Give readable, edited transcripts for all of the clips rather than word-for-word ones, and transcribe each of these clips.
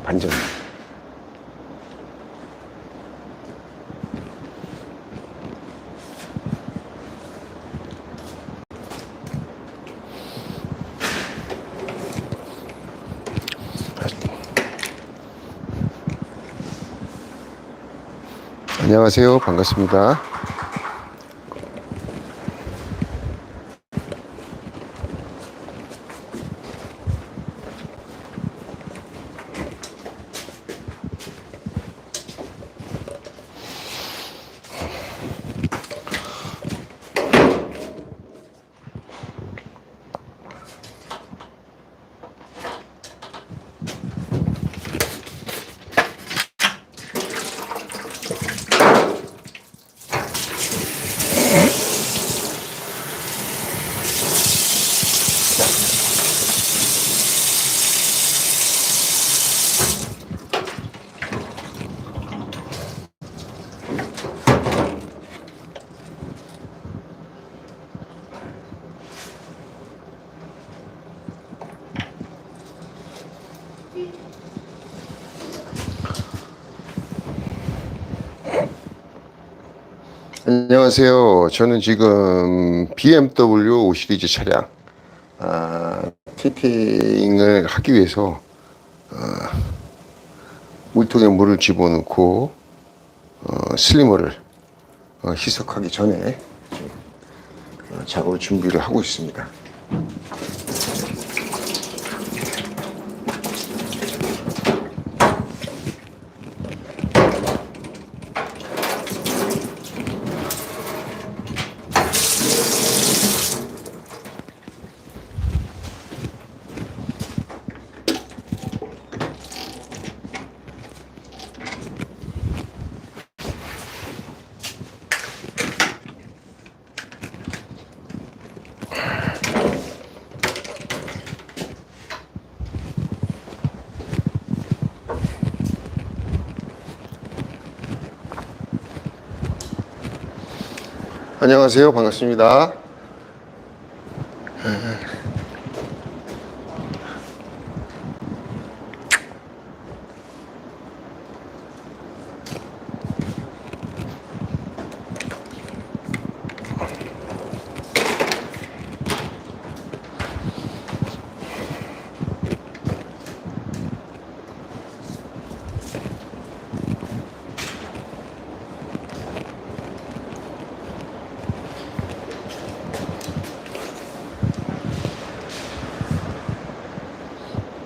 반전. 안녕하세요. 반갑습니다. 안녕하세요. 저는 지금 BMW 5 시리즈 차량 티팅을 하기 위해서 물통에 물을 집어넣고 슬리머를 희석하기 전에 작업 준비를 하고 있습니다. 안녕하세요. 반갑습니다.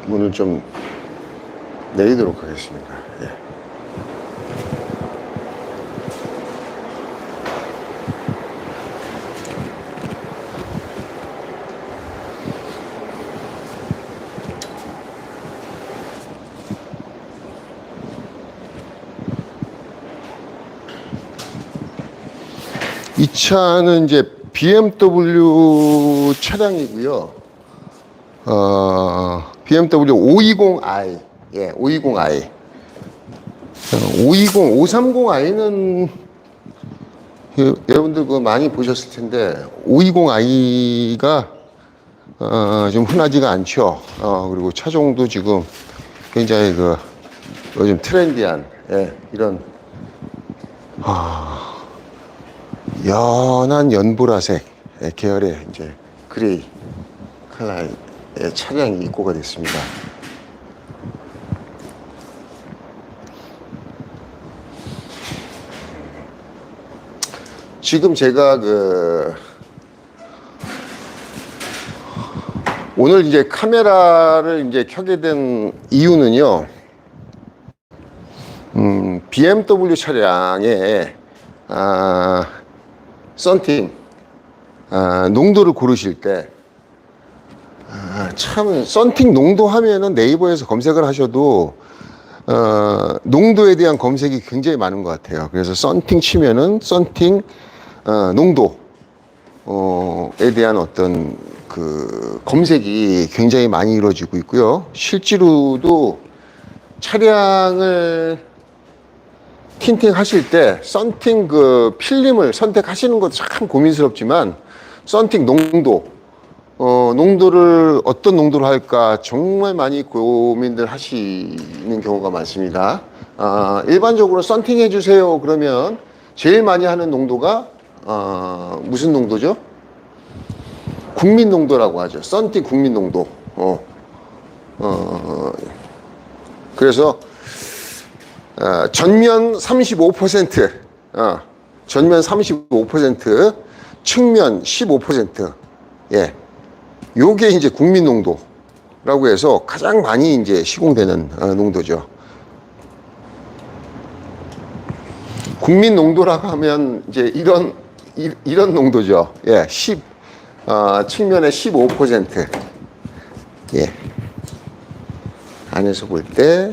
'문을 좀 내리도록 하겠습니다. 예. 이 차는 이제 BMW 차량이고요. BMW 520i, 예, 520i. 530i는 여러분들 그거 많이 보셨을 텐데, 520i가 좀 흔하지가 않죠. 그리고 차종도 지금 굉장히 요즘 트렌디한, 예, 이런 연한 연보라색 계열의 이제 그레이 컬러의 차량이 입고가 됐습니다. 지금 제가 오늘 이제 카메라를 이제 켜게 된 이유는요, BMW 차량에 썬팅 농도를 고르실 때 참 썬팅 농도 하면은 네이버에서 검색을 하셔도 농도에 대한 검색이 굉장히 많은 것 같아요. 그래서 썬팅 치면은 썬팅 농도에 대한 어떤 검색이 굉장히 많이 이루어지고 있고요. 실제로도 차량을 틴팅 하실 때 썬팅 필름을 선택하시는 것도 참 고민스럽지만 썬팅 농도 농도를 어떤 농도로 할까 정말 많이 고민들 하시는 경우가 많습니다. 일반적으로 썬팅 해주세요 그러면 제일 많이 하는 농도가 무슨 농도죠? 국민 농도라고 하죠. 썬팅 국민 농도. 그래서 전면 35%, 전면 35%, 측면 15%. 예. 요게 이제 국민 농도라고 해서 가장 많이 이제 시공되는 농도죠. 국민 농도라고 하면 이제 이런 농도죠. 예. 측면에 15%. 예. 안에서 볼 때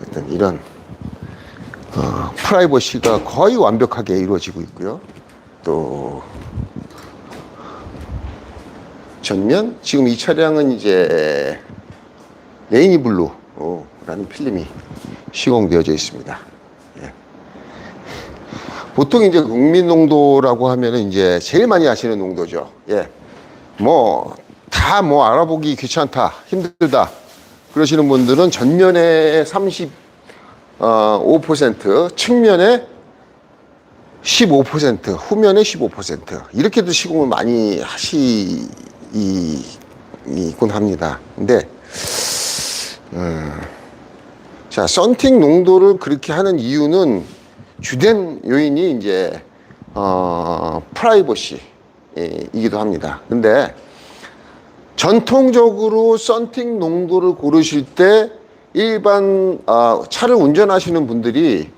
어떤 이런 프라이버시가 거의 완벽하게 이루어지고 있고요. 또 전면 지금 이 차량은 이제 레이니 블루라는 필름이 시공되어져 있습니다. 예. 보통 이제 국민 농도라고 하면은 이제 제일 많이 하시는 농도죠. 예. 다 알아보기 귀찮다, 힘들다 그러시는 분들은 전면에 35%, 측면에 15%, 후면에 15% 이렇게도 시공을 많이 하시곤 합니다. 근데 자, 썬팅 농도를 그렇게 하는 이유는 주된 요인이 이제 프라이버시이기도 합니다. 근데 전통적으로 썬팅 농도를 고르실 때 일반 차를 운전하시는 분들이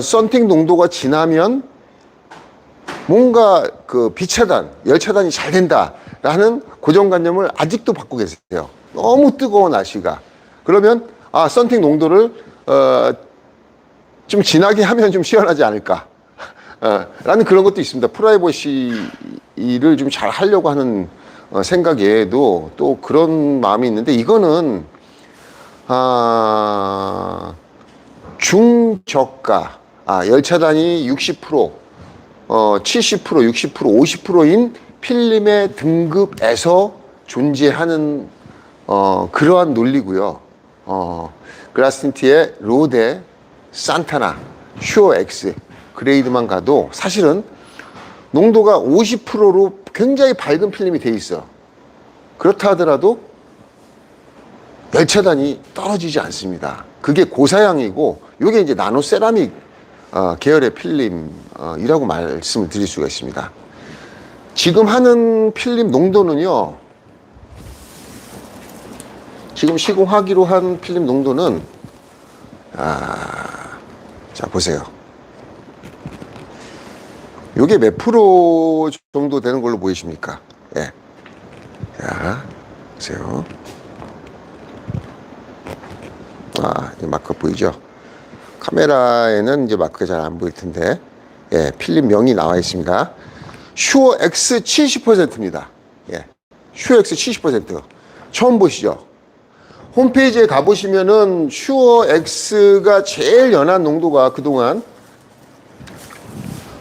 썬팅 농도가 지나면 뭔가 그 비차단, 열차단이 잘 된다라는 고정관념을 아직도 갖고 계세요. 너무 뜨거운 날씨가. 그러면 썬팅 농도를 좀 진하게 하면 좀 시원하지 않을까 라는 그런 것도 있습니다. 프라이버시를 좀 잘 하려고 하는 생각에도 또 그런 마음이 있는데 이거는 중저가 열차단이 60%, 70%, 60%, 50%인 필름의 등급에서 존재하는 그러한 논리고요. 그라스틴트의 로데, 산타나, 슈어엑스 그레이드만 가도 사실은 농도가 50%로 굉장히 밝은 필름이 돼 있어. 그렇다 하더라도 열차단이 떨어지지 않습니다. 그게 고사양이고 이게 이제 나노 세라믹 계열의 필름이라고 말씀을 드릴 수가 있습니다. 지금 하는 필름 농도는요, 지금 시공하기로 한 필름 농도는 자 보세요. 요게 몇 프로 정도 되는 걸로 보이십니까? 예. 자, 보세요. 이 마크 보이죠? 카메라에는 이제 마크가 잘 안 보일 텐데, 예, 필름명이 나와 있습니다. 슈어 X 70%입니다. 예. 슈어 X 70%. 처음 보시죠? 홈페이지에 가보시면은 슈어 X가 제일 연한 농도가 그동안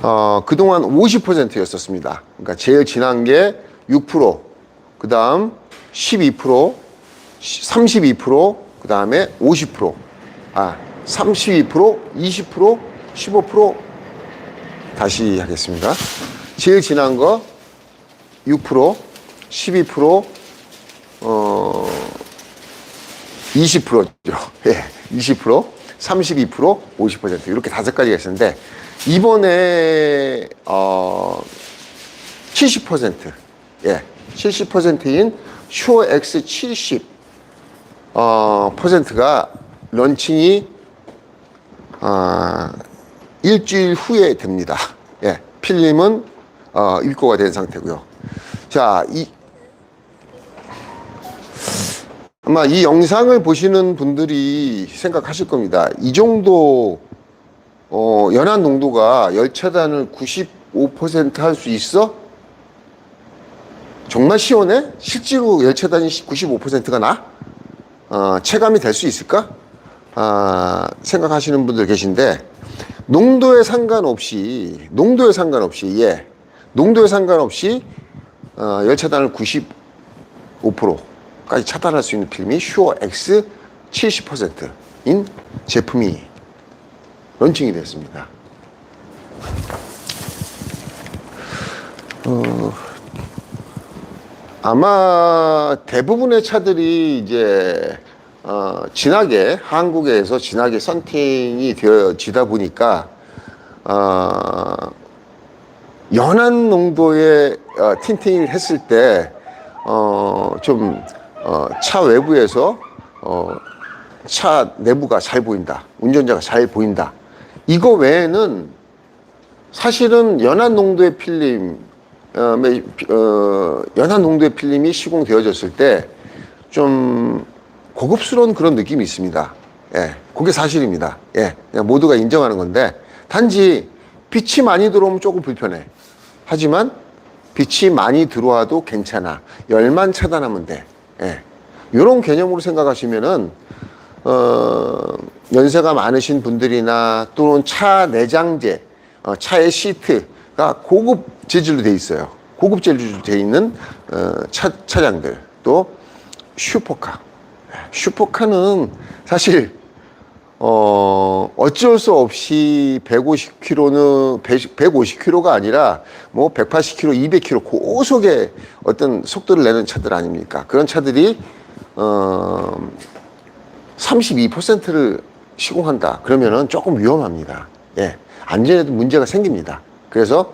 50%였었습니다. 그러니까 제일 진한 게 6%, 그 다음 12%, 32%, 그 다음에 50%, 32%, 20%, 15%, 다시 하겠습니다. 제일 진한 거 6%, 12%, 20%죠. 예, 20%, 32%, 50% 이렇게 5가지가 있었는데 이번에 70%, 예, 70%인 슈어 X 70 퍼센트가 런칭이 일주일 후에 됩니다. 예, 필름은 입고가 된 상태고요. 자, 아마 이 영상을 보시는 분들이 생각하실 겁니다. 이 정도 연한 농도가 열차단을 95% 할 수 있어? 정말 시원해? 실제로 열차단이 95%가 나? 체감이 될 수 있을까? 생각하시는 분들 계신데 농도에 상관없이 예, 농도에 상관없이 열 차단을 95%까지 차단할 수 있는 필름이 슈어 X 70%인 제품이 런칭이 됐습니다. 아마 대부분의 차들이 이제 진하게 한국에서 진하게 썬팅이 되어지다 보니까 연한 농도의 틴팅을 했을 때 좀 차 외부에서 차 내부가 잘 보인다, 운전자가 잘 보인다, 이거 외에는 사실은 연한 농도의 필름 연한 농도의 필름이 시공되어졌을 때 좀 고급스러운 그런 느낌이 있습니다. 예, 그게 사실입니다. 예, 그냥 모두가 인정하는 건데, 단지 빛이 많이 들어오면 조금 불편해. 하지만 빛이 많이 들어와도 괜찮아. 열만 차단하면 돼. 예, 이런 개념으로 생각하시면은 연세가 많으신 분들이나 또는 차 내장재, 차의 시트가 고급 재질로 돼 있어요. 고급 재질로 돼 있는 차량들, 또 슈퍼카. 슈퍼카는 사실 어쩔 수 없이 150km는 150km가 아니라 뭐 180km, 200km 고속의 어떤 속도를 내는 차들 아닙니까? 그런 차들이 32%를 시공한다. 그러면은 조금 위험합니다. 예, 안전에도 문제가 생깁니다. 그래서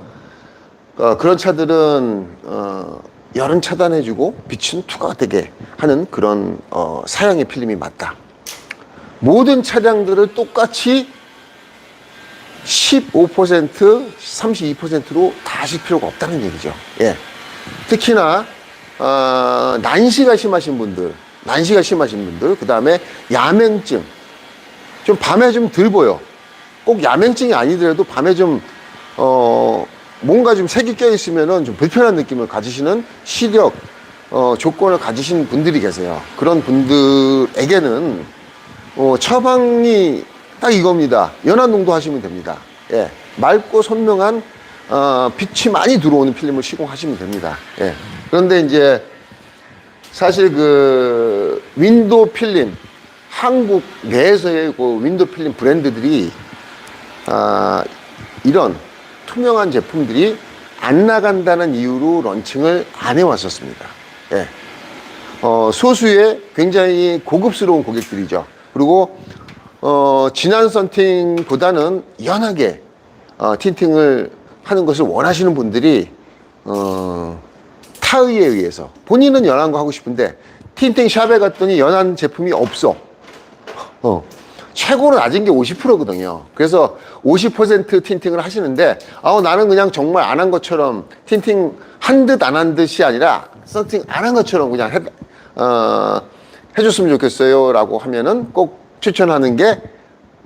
그런 차들은 열은 차단해주고 빛은 투과되게 하는 그런 사양의 필름이 맞다. 모든 차량들을 똑같이 15%, 32%로 다 하실 필요가 없다는 얘기죠. 예. 특히나 난시가 심하신 분들, 그 다음에 야맹증, 좀 밤에 좀 덜 보여. 꼭 야맹증이 아니더라도 밤에 좀 뭔가 좀 색이 껴 있으면은 좀 불편한 느낌을 가지시는 시력 조건을 가지신 분들이 계세요. 그런 분들에게는 처방이 딱 이겁니다. 연한 농도 하시면 됩니다. 예, 맑고 선명한 빛이 많이 들어오는 필름을 시공하시면 됩니다. 예. 그런데 이제 사실 그 윈도우 필름, 한국 내에서의 그 윈도우 필름 브랜드들이 이런 투명한 제품들이 안 나간다는 이유로 런칭을 안 해왔었습니다. 예. 소수의 굉장히 고급스러운 고객들이죠. 그리고 진한 썬팅보다는 연하게 틴팅을 하는 것을 원하시는 분들이 타의에 의해서, 본인은 연한 거 하고 싶은데 틴팅 샵에 갔더니 연한 제품이 없어. 최고로 낮은 게 50%거든요. 그래서 50% 틴팅을 하시는데, 나는 그냥 정말 안 한 것처럼 틴팅 한 듯 안 한 듯이 아니라 썬팅 안 한 것처럼 그냥 해줬으면 좋겠어요 라고 하면은 꼭 추천하는 게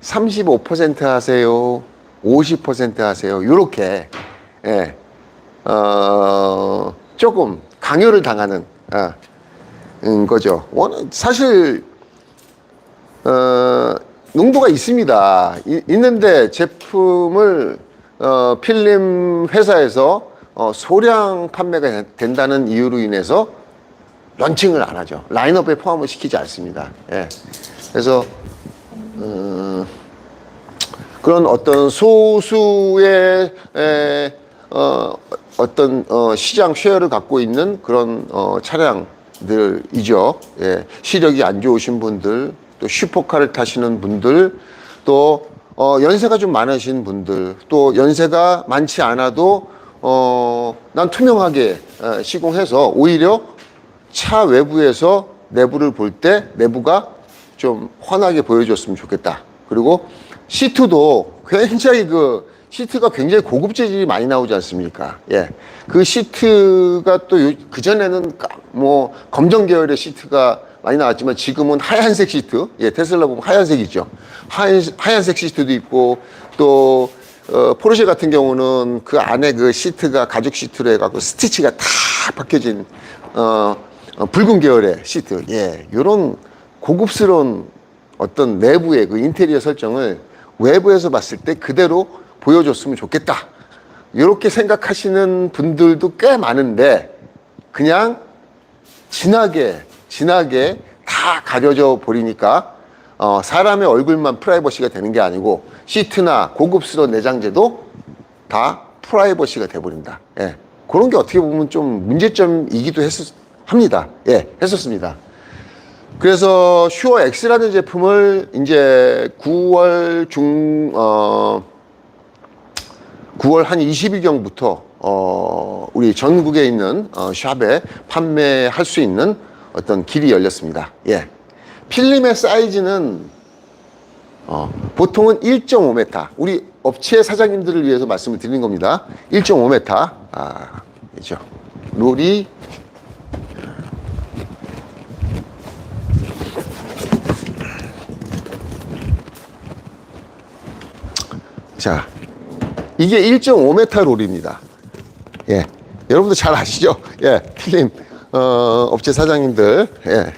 35% 하세요, 50% 하세요, 요렇게 예, 조금 강요를 당하는 거죠. 사실 농도가 있습니다. 있는데 제품을 필름 회사에서 소량 판매가 된다는 이유로 인해서 런칭을 안 하죠. 라인업에 포함을 시키지 않습니다. 예. 그래서 그런 어떤 소수의 어떤 시장 쉐어를 갖고 있는 그런 차량들이죠. 예. 시력이 안 좋으신 분들, 또 슈퍼카를 타시는 분들, 또 연세가 좀 많으신 분들, 또 연세가 많지 않아도 난 투명하게 시공해서 오히려 차 외부에서 내부를 볼 때 내부가 좀 환하게 보여줬으면 좋겠다. 그리고 시트도 굉장히 시트가 굉장히 고급 재질이 많이 나오지 않습니까? 예. 그 시트가 또 그전에는 뭐 검정 계열의 시트가 많이 나왔지만 지금은 하얀색 시트, 예, 테슬라 보면 하얀색이죠. 하얀색 시트도 있고, 또 포르쉐 같은 경우는 그 안에 그 시트가 가죽 시트로 해갖고 스티치가 다 박혀진 붉은 계열의 시트, 예, 이런 고급스러운 어떤 내부의 그 인테리어 설정을 외부에서 봤을 때 그대로 보여줬으면 좋겠다. 이렇게 생각하시는 분들도 꽤 많은데, 그냥 진하게 다 가려져 버리니까 사람의 얼굴만 프라이버시가 되는 게 아니고 시트나 고급스러운 내장재도 다 프라이버시가 돼버린다. 예. 그런 게 어떻게 보면 좀 문제점이기도 합니다. 예, 했었습니다. 그래서 슈어 X라는 제품을 이제 9월 9월 한 20일경부터 우리 전국에 있는 샵에 판매할 수 있는 어떤 길이 열렸습니다. 예. 필름의 사이즈는 보통은 1.5m. 우리 업체 사장님들을 위해서 말씀을 드리는 겁니다. 1.5m. 그죠. 롤이 자, 이게 1.5m 롤입니다. 예. 여러분도 잘 아시죠? 예. 필름 업체 사장님들. 예.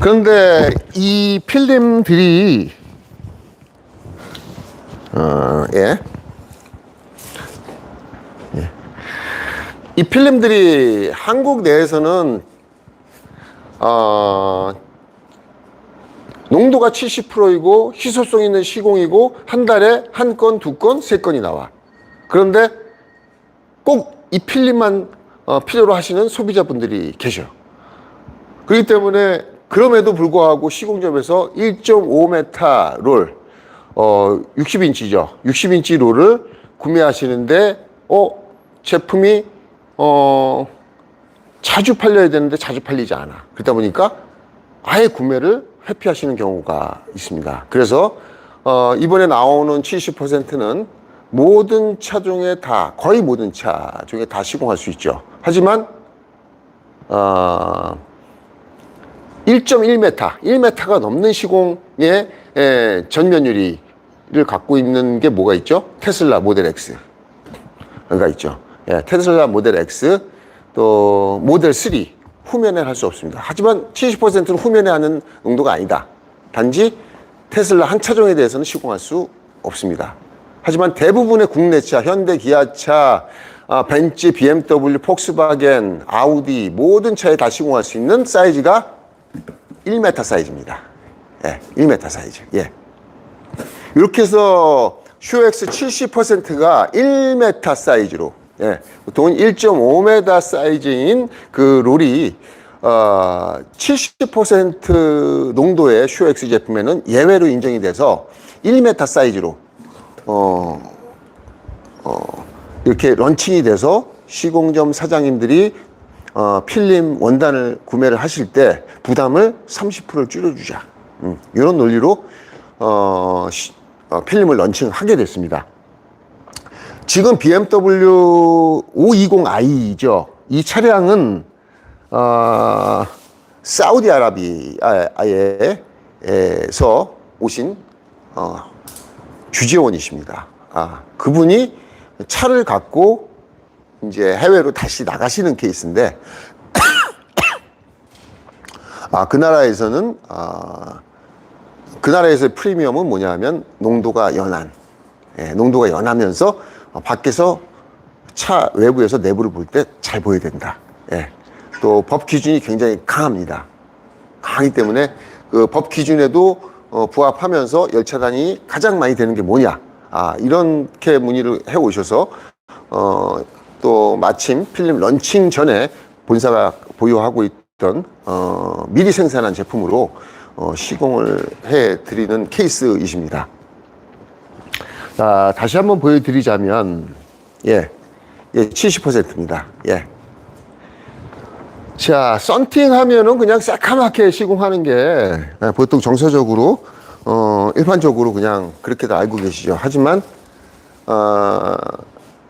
그런데 이 필름들이 예. 예. 이 필름들이 한국 내에서는 농도가 70%이고 희소성 있는 시공이고 한 달에 한 건, 두 건, 세 건이 나와. 그런데 꼭 이 필름만 필요로 하시는 소비자분들이 계셔. 그렇기 때문에 그럼에도 불구하고 시공점에서 1.5m 롤, 60인치죠. 60인치 롤을 구매하시는데, 제품이, 자주 팔려야 되는데 자주 팔리지 않아. 그러다 보니까 아예 구매를 회피하시는 경우가 있습니다. 그래서, 이번에 나오는 70%는 모든 차종에 다, 거의 모든 차종에 다 시공할 수 있죠. 하지만, 1.1m, 1m가 넘는 시공의 전면유리를 갖고 있는 게 뭐가 있죠? 테슬라 모델 X가 있죠. 예, 테슬라 모델 X, 또 모델 3, 후면에 할 수 없습니다. 하지만 70%는 후면에 하는 농도가 아니다. 단지 테슬라 한 차종에 대해서는 시공할 수 없습니다. 하지만 대부분의 국내차, 현대, 기아차, 벤츠, BMW, 폭스바겐, 아우디 모든 차에 다 시공할 수 있는 사이즈가 1m 사이즈입니다. 예, 1m 사이즈. 예. 이렇게 해서 슈엑스 70%가 1m 사이즈로, 예, 보통은 1.5m 사이즈인 그 롤이 70% 농도의 슈엑스 제품에는 예외로 인정이 돼서 1m 사이즈로 이렇게 런칭이 돼서 시공점 사장님들이 필름 원단을 구매를 하실 때 부담을 30%를 줄여주자. 이런 논리로 필름을 런칭하게 됐습니다. 지금 BMW 520i죠. 이 차량은 사우디아라비아에서 오신 주재원이십니다. 그분이 차를 갖고 이제 해외로 다시 나가시는 케이스인데, 그 나라에서는, 그 나라에서의 프리미엄은 뭐냐면, 농도가 연한. 예, 농도가 연하면서, 밖에서 차 외부에서 내부를 볼 때 잘 보여야 된다. 예. 또 법 기준이 굉장히 강합니다. 강하기 때문에 그 법 기준에도 부합하면서 열차단이 가장 많이 되는 게 뭐냐. 이렇게 문의를 해 오셔서, 또 마침 필름 런칭 전에 본사가 보유하고 있던 미리 생산한 제품으로 시공을 해 드리는 케이스이십니다. 자, 다시 한번 보여드리자면, 예, 70%입니다. 예. 자, 썬팅 하면은 그냥 새카맣게 시공하는 게 보통 정서적으로, 일반적으로 그냥 그렇게도 알고 계시죠. 하지만,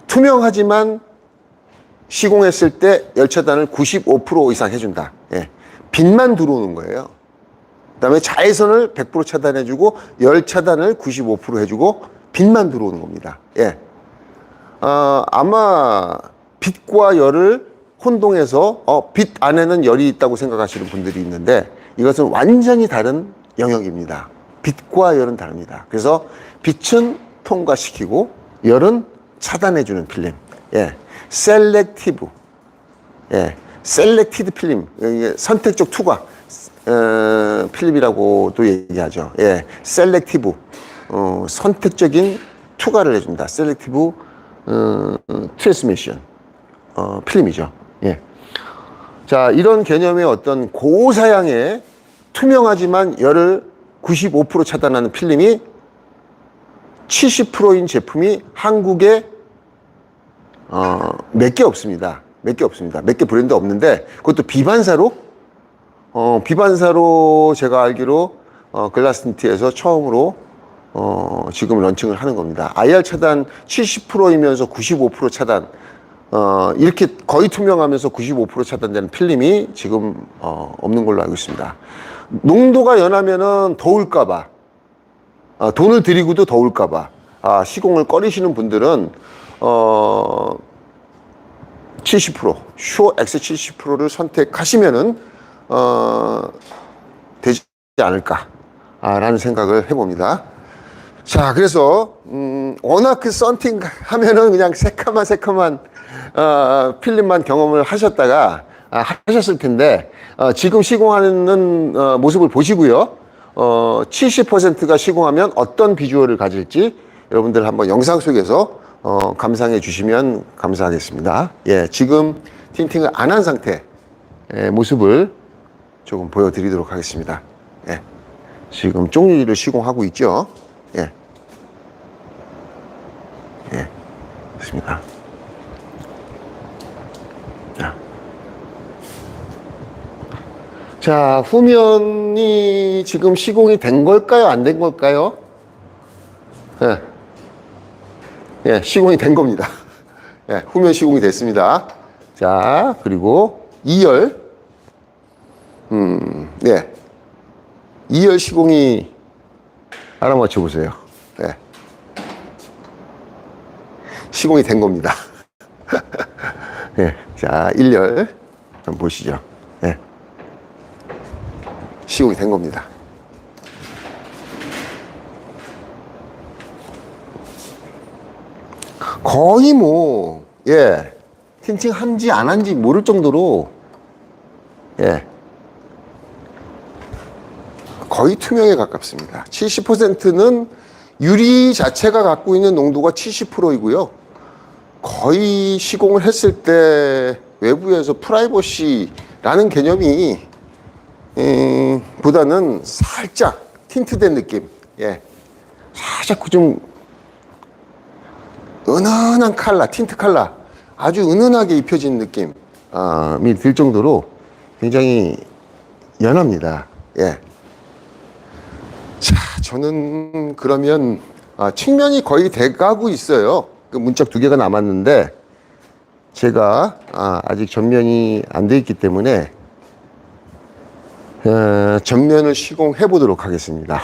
투명하지만 시공했을 때 열차단을 95% 이상 해준다. 예. 빛만 들어오는 거예요. 그 다음에 자외선을 100% 차단해주고, 열 차단을 95% 해주고, 빛만 들어오는 겁니다. 예. 아마 빛과 열을 혼동해서, 빛 안에는 열이 있다고 생각하시는 분들이 있는데, 이것은 완전히 다른 영역입니다. 빛과 열은 다릅니다. 그래서 빛은 통과시키고 열은 차단해주는 필름. 예, 셀렉티브. 예, 셀렉티드 필름. 이게 선택적 투과 필름이라고도 얘기하죠. 예, 셀렉티브. 선택적인 투과를 해준다. 셀렉티브 트랜스미션 필름이죠. 예. 자, 이런 개념의 어떤 고사양의 투명하지만 열을 95% 차단하는 필름이 70%인 제품이 한국에 몇 개 없습니다. 몇 개 없습니다. 몇 개 브랜드 없는데 그것도 비반사로 제가 알기로 글라스틴트에서 처음으로 지금 런칭을 하는 겁니다. IR 차단 70%이면서 95% 차단 이렇게 거의 투명하면서 95% 차단되는 필름이 지금 없는 걸로 알고 있습니다. 농도가 연하면은 더울까봐 돈을 들이고도 더울까봐 시공을 꺼리시는 분들은 70% 슈어 X 70%를 선택하시면은 되지 않을까라는 생각을 해봅니다. 자, 그래서 워낙 그 썬팅 하면은 그냥 새카만 필름만 경험을 하셨다가 하셨을 텐데 지금 시공하는 모습을 보시고요. 70%가 시공하면 어떤 비주얼을 가질지 여러분들 한번 영상 속에서 감상해 주시면 감사하겠습니다. 예, 지금 틴팅을 안 한 상태 모습을 조금 보여드리도록 하겠습니다. 예, 지금 쪽리를 시공하고 있죠. 예, 예, 좋습니다. 자, 후면이 지금 시공이 된 걸까요? 안 된 걸까요? 예. 예, 시공이 된 겁니다. 예, 후면 시공이 됐습니다. 자, 그리고 2열. 예. 2열 시공이 알아맞혀 보세요. 예. 시공이 된 겁니다. 예. 자, 1열. 한번 보시죠. 예. 시공이 된 겁니다. 거의 뭐, 예, 틴팅 한지 안 한지 모를 정도로, 예, 거의 투명에 가깝습니다. 70%는 유리 자체가 갖고 있는 농도가 70%이고요. 거의 시공을 했을 때 외부에서 프라이버시라는 개념이 보다는 살짝 틴트된 느낌, 예, 살짝 좀 은은한 컬러, 틴트 컬러, 아주 은은하게 입혀진 느낌이 들 정도로 굉장히 연합니다. 예. 자, 저는 그러면 측면이 거의 돼가고 있어요. 그 문짝 2개가 남았는데 제가 아직 전면이 안 돼 있기 때문에 전면을 시공해 보도록 하겠습니다.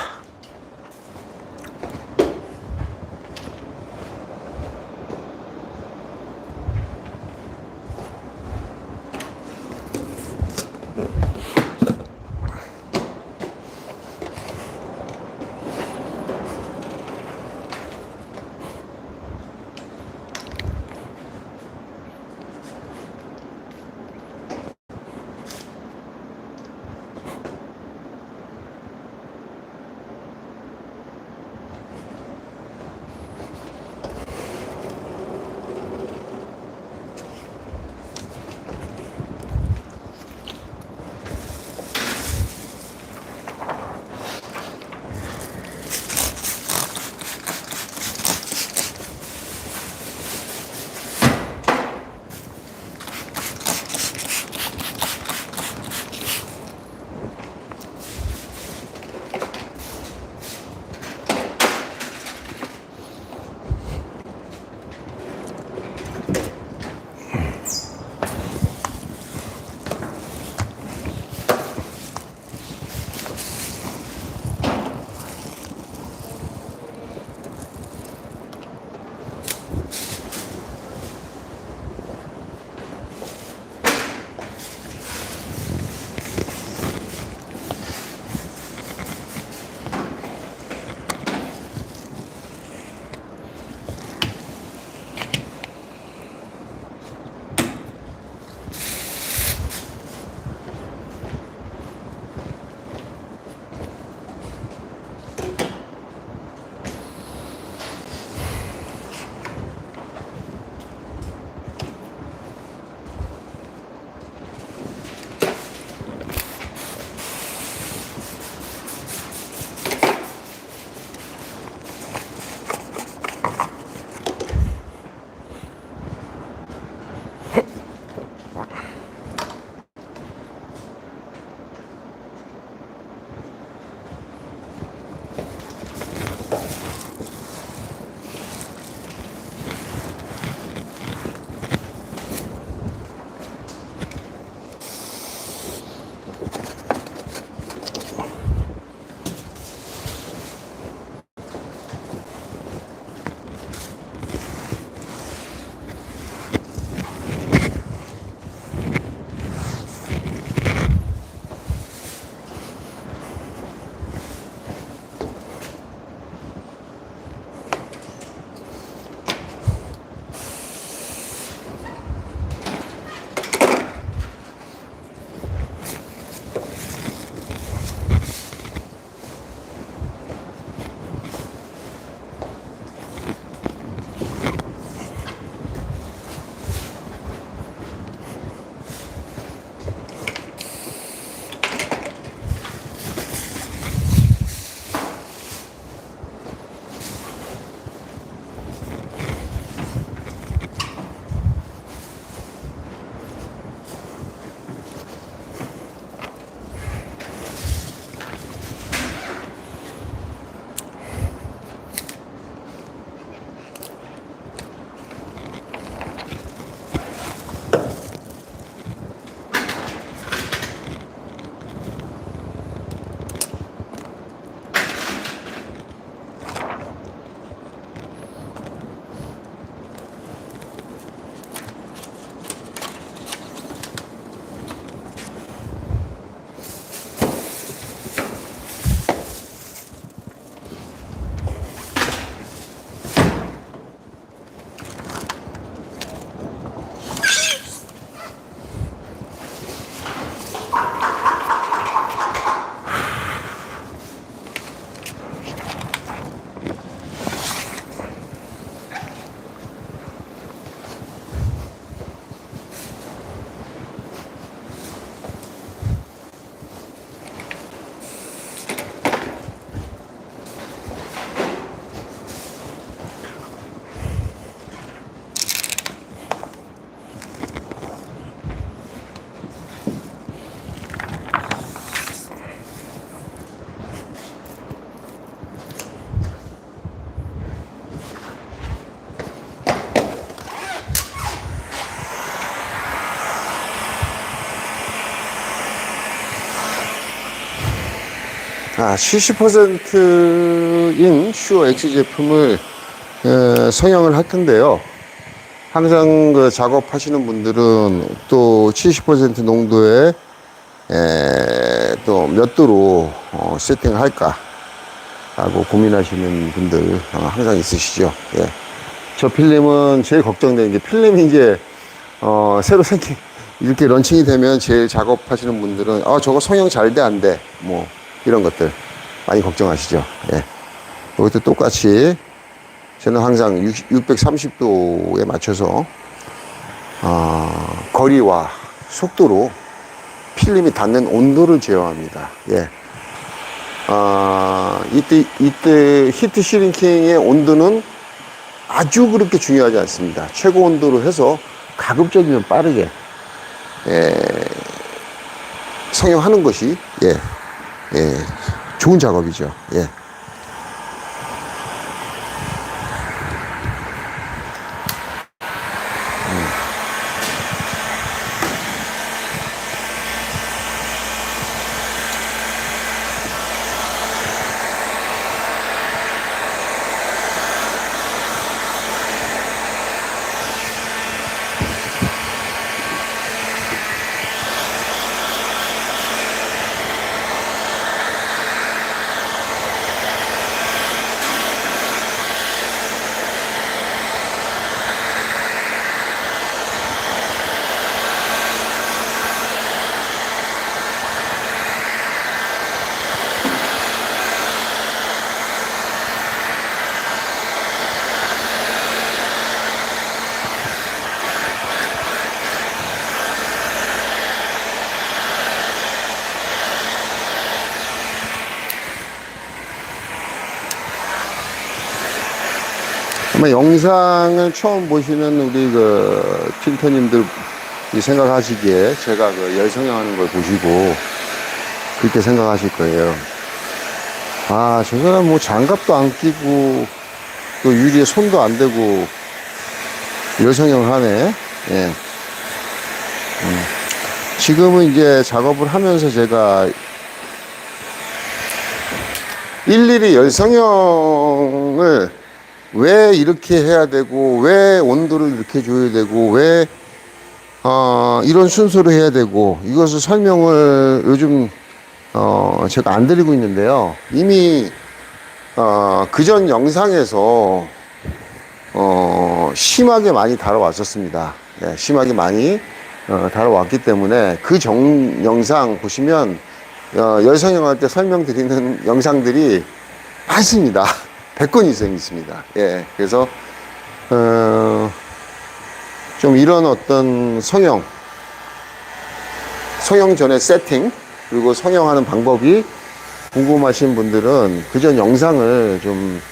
70%인 슈어 X 제품을 성형을 할 텐데요. 항상 그 작업하시는 분들은 또 70% 농도에 또 몇 도로 세팅을 할까 라고 고민하시는 분들 항상 있으시죠. 예. 저 필름은 제일 걱정되는 게 필름이 이제 새로 생긴 이렇게 런칭이 되면 제일 작업하시는 분들은 저거 성형 잘 돼 안 돼 뭐 이런 것들 많이 걱정하시죠. 예. 이것도 똑같이 저는 항상 630도에 맞춰서 거리와 속도로 필름이 닿는 온도를 제어합니다. 예. 이때 히트 시링킹의 온도는 아주 그렇게 중요하지 않습니다. 최고 온도로 해서 가급적이면 빠르게 성형하는 것이 좋은 작업이죠. 예. 아마 영상을 처음 보시는 우리 그 틴터님들 이 생각하시기에 제가 그 열성형하는 걸 보시고 그렇게 생각하실 거예요. 아, 저 사람 뭐 장갑도 안 끼고 또 유리에 손도 안 대고 열성형을 하네. 예. 지금은 이제 작업을 하면서 제가 일일이 열성형을 왜 이렇게 해야 되고, 왜 온도를 이렇게 줘야 되고, 왜 이런 순서로 해야 되고, 이것을 설명을 요즘 제가 안 드리고 있는데요. 이미 그전 영상에서 심하게 많이 다뤄왔었습니다. 네, 심하게 많이 다뤄왔기 때문에 그 영상 보시면 열성형 할 때 설명드리는 영상들이 많습니다. 100건 이상 있습니다. 예, 그래서 좀 이런 어떤 성형 전에 세팅, 그리고 성형하는 방법이 궁금하신 분들은 그전 영상을 좀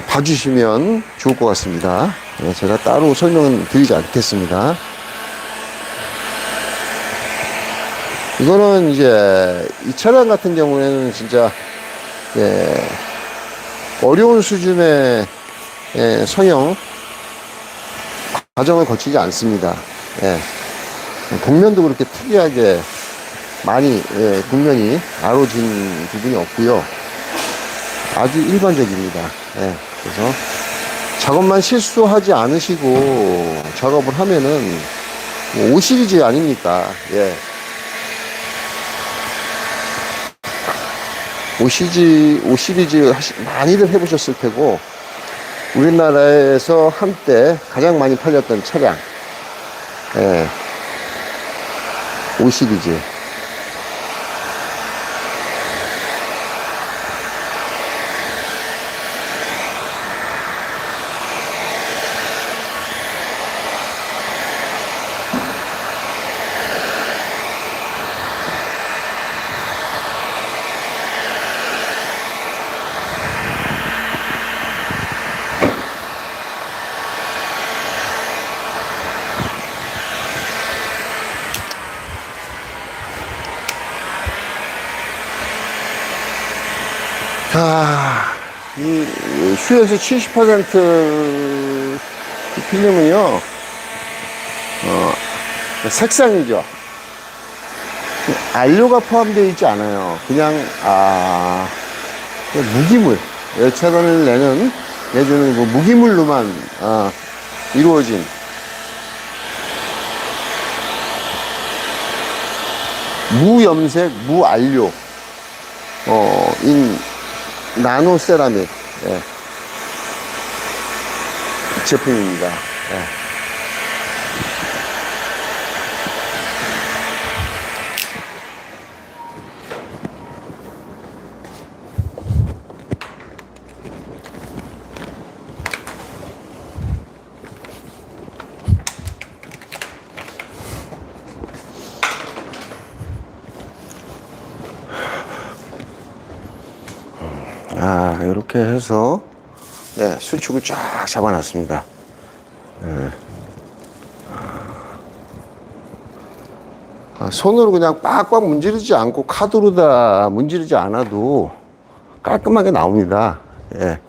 봐주시면 좋을 것 같습니다. 예, 제가 따로 설명은 드리지 않겠습니다. 이거는 이제 이 차량 같은 경우에는 진짜 예, 어려운 수준의 성형 과정을 거치지 않습니다. 예, 곡면도 그렇게 특이하게 많이 곡면이 아로진 부분이 없고요. 아주 일반적입니다. 예, 그래서 작업만 실수하지 않으시고 작업을 하면은 뭐 5시리즈 아닙니까? 예. 5시리즈 많이들 해보셨을 테고, 우리나라에서 한때 가장 많이 팔렸던 차량, 예, 5시리즈. 자, 이 슈에서 70% 필름은요, 색상이죠. 안료가 포함되어 있지 않아요. 그냥, 무기물, 열차단을 내주는 그 무기물로만, 이루어진, 무염색, 무안료, 나노 세라믹, 예, 제품입니다. 예. 이렇게 해서 네, 수축을 쫙 잡아놨습니다. 네. 손으로 그냥 빡빡 문지르지 않고 카드로 다 문지르지 않아도 깔끔하게 나옵니다. 예.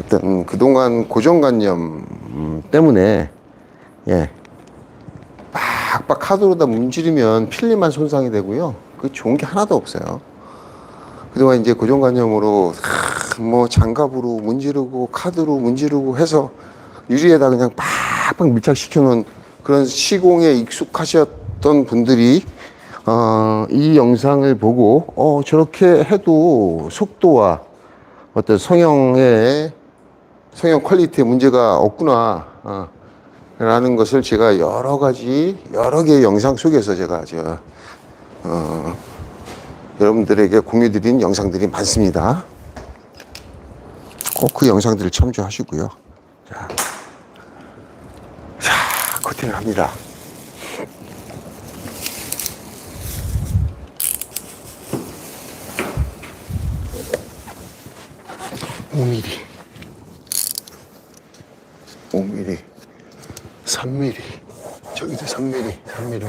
어떤 그동안 고정관념 때문에 예, 빡빡 카드로 다 문지르면 필름만 손상이 되고요. 그 좋은 게 하나도 없어요. 그동안 이제 고정관념으로 뭐 장갑으로 문지르고 카드로 문지르고 해서 유리에다 그냥 팍팍 밀착시켜 놓은 그런 시공에 익숙하셨던 분들이 이 영상을 보고 저렇게 해도 속도와 어떤 성형 퀄리티에 문제가 없구나 라는 것을 제가 여러 개의 영상 속에서 제가 여러분들에게 공유드린 영상들이 많습니다. 꼭 그 영상들을 참조하시고요. 자, 코팅을 합니다. 5mm, 5mm, 3mm, 저기도 3mm, 5mm.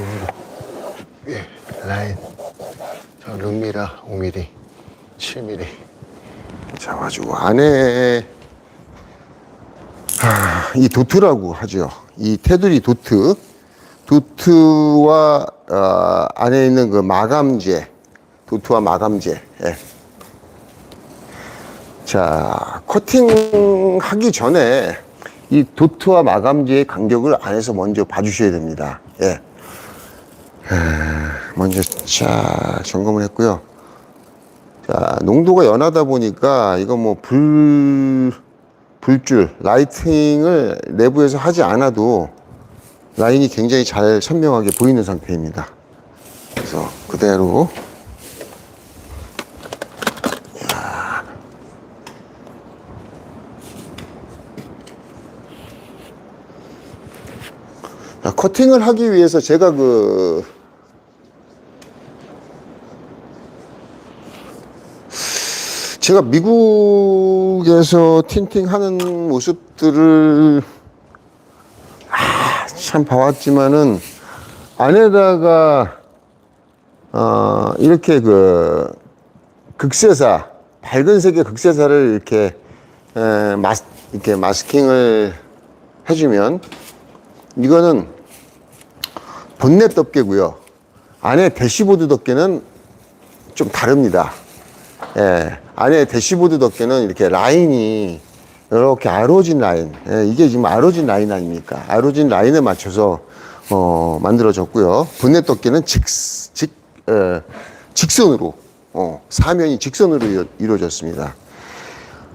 예, 라인. 저 6mm, 5mm, 7mm. 잡아주고, 안에, 이 도트라고 하죠. 이 테두리 도트. 도트와, 안에 있는 그 마감재. 도트와 마감재. 예. 자, 커팅 하기 전에 이 도트와 마감재의 간격을 안에서 먼저 봐주셔야 됩니다. 예. 먼저 자 점검을 했고요. 자, 농도가 연하다 보니까 이거 뭐 불줄 라이팅을 내부에서 하지 않아도 라인이 굉장히 잘 선명하게 보이는 상태입니다. 그래서 그대로 자, 커팅을 하기 위해서 제가 제가 미국에서 틴팅하는 모습들을 참 봐왔지만은 안에다가 이렇게 극세사 밝은 색의 극세사를 이렇게 이렇게 마스킹을 해주면 이거는 본넷 덮개고요. 안에 대시보드 덮개는 좀 다릅니다. 예, 안에 대시보드 덮개는 이렇게 라인이 이렇게 아로진 라인, 예, 이게 지금 아로진 라인 아닙니까? 아로진 라인에 맞춰서 만들어졌고요. 본넷 덮개는 직선으로 사면이 직선으로 이루어졌습니다.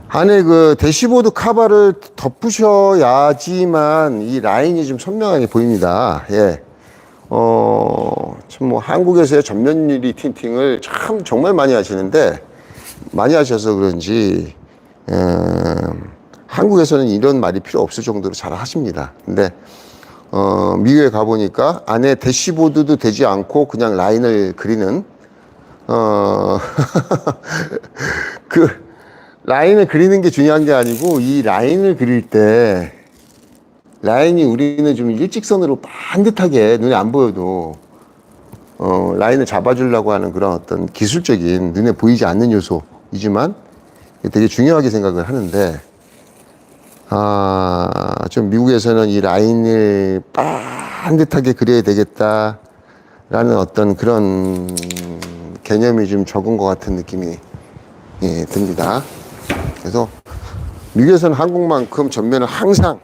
안에 대시보드 카바를 덮으셔야지만 이 라인이 좀 선명하게 보입니다. 예. 참 한국에서의 전면 유리 틴팅을 참 정말 많이 하시는데, 많이 하셔서 그런지, 한국에서는 이런 말이 필요 없을 정도로 잘 하십니다. 근데, 미국에 가보니까 안에 대시보드도 되지 않고 그냥 라인을 그리는, 라인을 그리는 게 중요한 게 아니고, 이 라인을 그릴 때, 라인이 우리는 좀 일직선으로 반듯하게 눈에 안 보여도, 라인을 잡아주려고 하는 그런 어떤 기술적인 눈에 보이지 않는 요소이지만 되게 중요하게 생각을 하는데, 좀 미국에서는 이 라인을 반듯하게 그려야 되겠다라는 어떤 그런 개념이 좀 적은 것 같은 느낌이 듭니다. 그래서 미국에서는 한국만큼 전면을 항상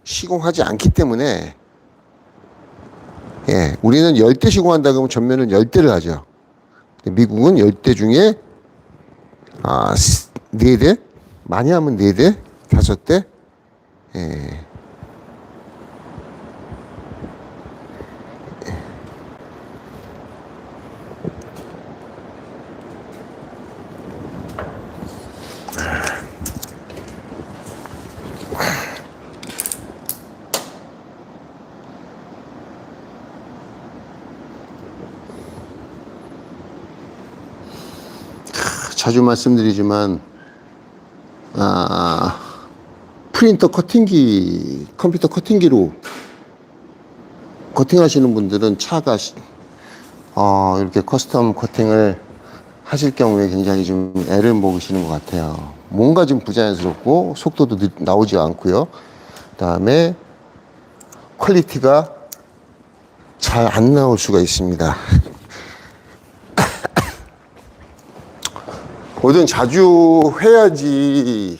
시공하지 않기 때문에 우리는 10대 시공한다 그러면 전면은 10대를 하죠. 미국은 10대 중에 4대? 많이 하면 4대? 5대? 자주 말씀드리지만 프린터 커팅기, 컴퓨터 커팅기로 커팅하시는 분들은 차가 이렇게 커스텀 커팅을 하실 경우에 굉장히 좀 애를 먹으시는 것 같아요. 뭔가 좀 부자연스럽고 속도도 나오지 않고요. 그다음에 퀄리티가 잘 안 나올 수가 있습니다. 뭐든 자주 해야지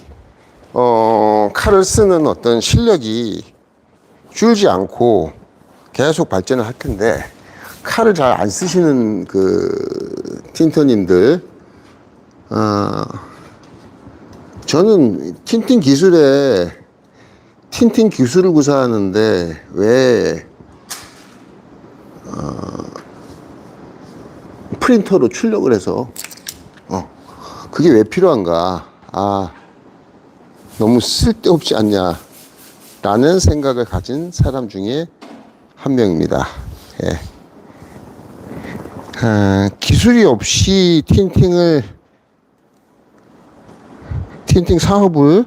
칼을 쓰는 어떤 실력이 줄지 않고 계속 발전을 할 텐데, 칼을 잘 안 쓰시는 틴터님들, 저는 틴팅 기술을 구사하는데 왜 프린터로 출력을 해서 그게 왜 필요한가? 너무 쓸데없지 않냐? 라는 생각을 가진 사람 중에 한 명입니다. 예. 기술이 없이 틴팅 사업을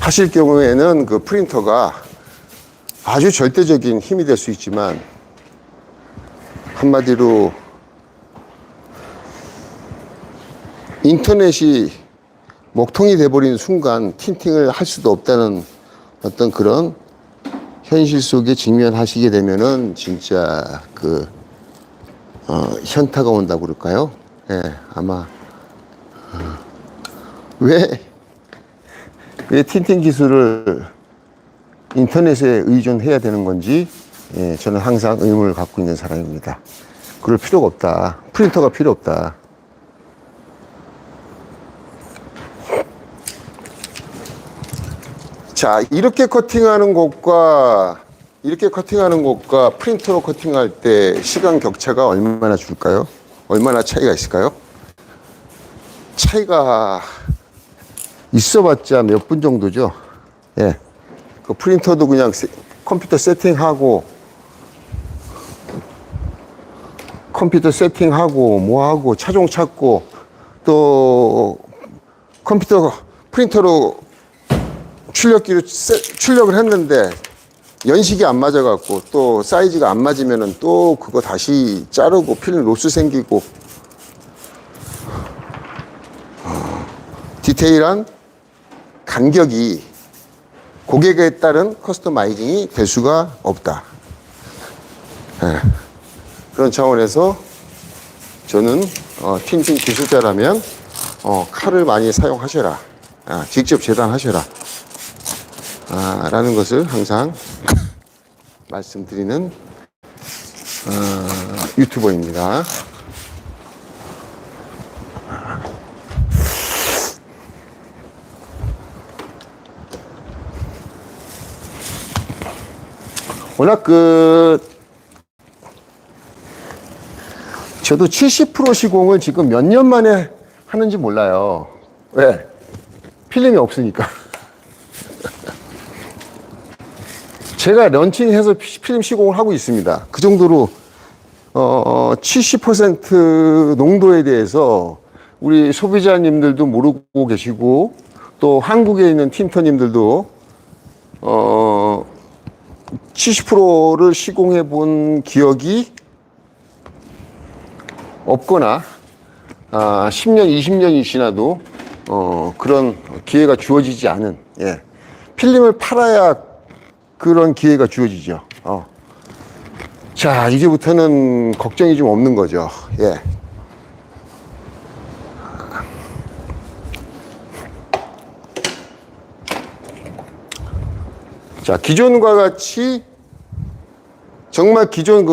하실 경우에는 그 프린터가 아주 절대적인 힘이 될 수 있지만, 한마디로 인터넷이 먹통이 돼버린 순간 틴팅을 할 수도 없다는 어떤 그런 현실 속에 직면하시게 되면은 진짜 현타가 온다고 그럴까요? 예, 아마 왜 틴팅 기술을 인터넷에 의존해야 되는 건지, 예, 저는 항상 의문을 갖고 있는 사람입니다. 그럴 필요가 없다. 프린터가 필요 없다. 자, 이렇게 커팅하는 것과 프린터로 커팅할 때 시간 격차가 얼마나 줄까요? 얼마나 차이가 있을까요? 차이가 있어봤자 몇 분 정도죠. 예. 그 프린터도 그냥 컴퓨터 세팅하고 뭐하고 차종 찾고 또 컴퓨터 프린터로 출력을 했는데 연식이 안 맞아갖고 또 사이즈가 안 맞으면은 또 그거 다시 자르고 필름 로스 생기고 디테일한 간격이 고객에 따른 커스터마이징이 될 수가 없다. 네. 그런 차원에서 저는 틴팅 기술자라면 칼을 많이 사용하셔라. 직접 재단하셔라. 라는 것을 항상 말씀드리는 유튜버입니다. 워낙 저도 70% 시공을 지금 몇 년 만에 하는지 몰라요. 왜? 필름이 없으니까. 제가 런칭해서 필름 시공을 하고 있습니다. 그 정도로 70% 농도에 대해서 우리 소비자님들도 모르고 계시고 또 한국에 있는 틴터님들도 70%를 시공해 본 기억이 없거나 10년, 20년이 지나도 그런 기회가 주어지지 않은, 예. 필름을 팔아야 그런 기회가 주어지죠. 자, 이제부터는 걱정이 좀 없는 거죠. 예. 자, 기존과 같이 정말 기존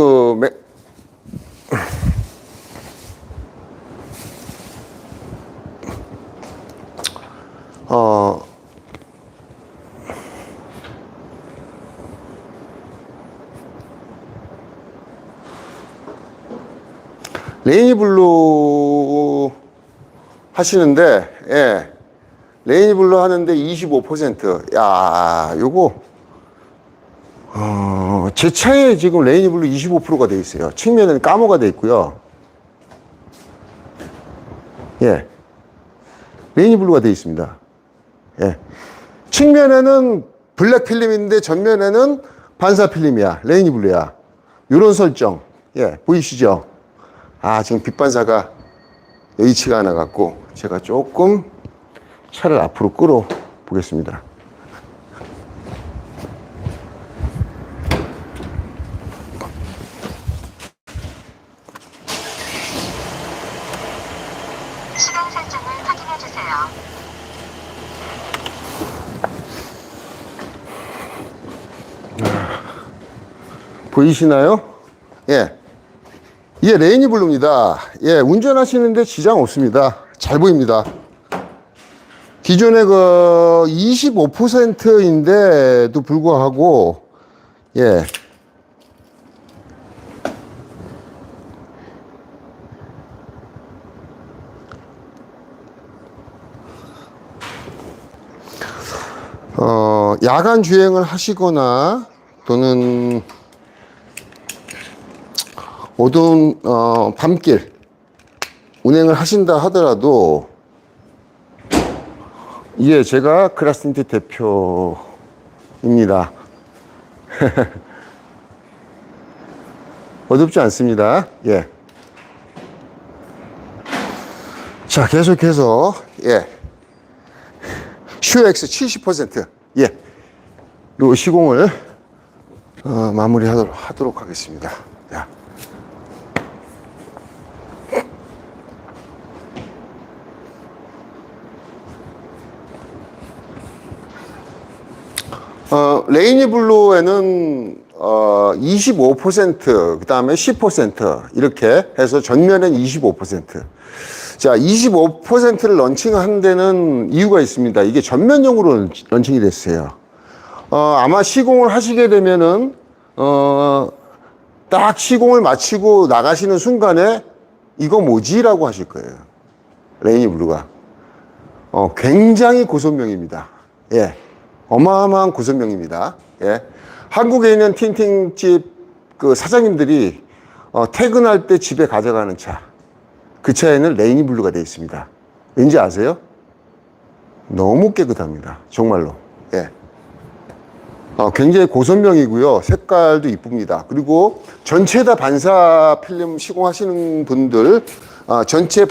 레이니블루 하시는데, 예. 레이니블루 하는데 25%. 야, 요거, 제 차에 지금 레이니블루 25%가 돼 있어요. 측면은 까모가 돼 있고요. 예. 레이니블루가 돼 있습니다. 예. 측면에는 블랙 필름인데 전면에는 반사 필름이야. 레이니블루야. 요런 설정. 예. 보이시죠? 지금 빛반사가 여의치가 않아 갖고 제가 조금 차를 앞으로 끌어 보겠습니다. 시간 설정을 확인해 주세요. 보이시나요? 예. 이게 레이니블루입니다. 예, 운전하시는데 지장 없습니다. 잘 보입니다. 기존의 25%인데도 불구하고, 예. 야간 주행을 하시거나 또는 어두운 밤길 운행을 하신다 하더라도 예, 제가 크라스니트 대표입니다. 어둡지 않습니다. 예. 자, 계속해서, 예. 슈엑스 70%. 예. 요 시공을, 마무리하도록 하겠습니다. 자. 레이니 블루에는 25%, 그 다음에 10% 이렇게 해서 전면엔 25%. 자, 25%를 런칭한 데는 이유가 있습니다. 이게 전면용으로 런칭이 됐어요. 아마 시공을 하시게 되면은 딱 시공을 마치고 나가시는 순간에 이거 뭐지? 라고 하실 거예요. 레이니 블루가. 굉장히 고소명입니다. 예. 어마어마한 고소명입니다. 예. 한국에 있는 틴팅집 그 사장님들이 퇴근할 때 집에 가져가는 차, 그 차에는 레이니 블루가 되어 있습니다. 왠지 아세요? 너무 깨끗합니다. 정말로. 예. 굉장히 고선명이고요. 색깔도 이쁩니다. 그리고 전체 다 반사 필름 시공하시는 분들, 전체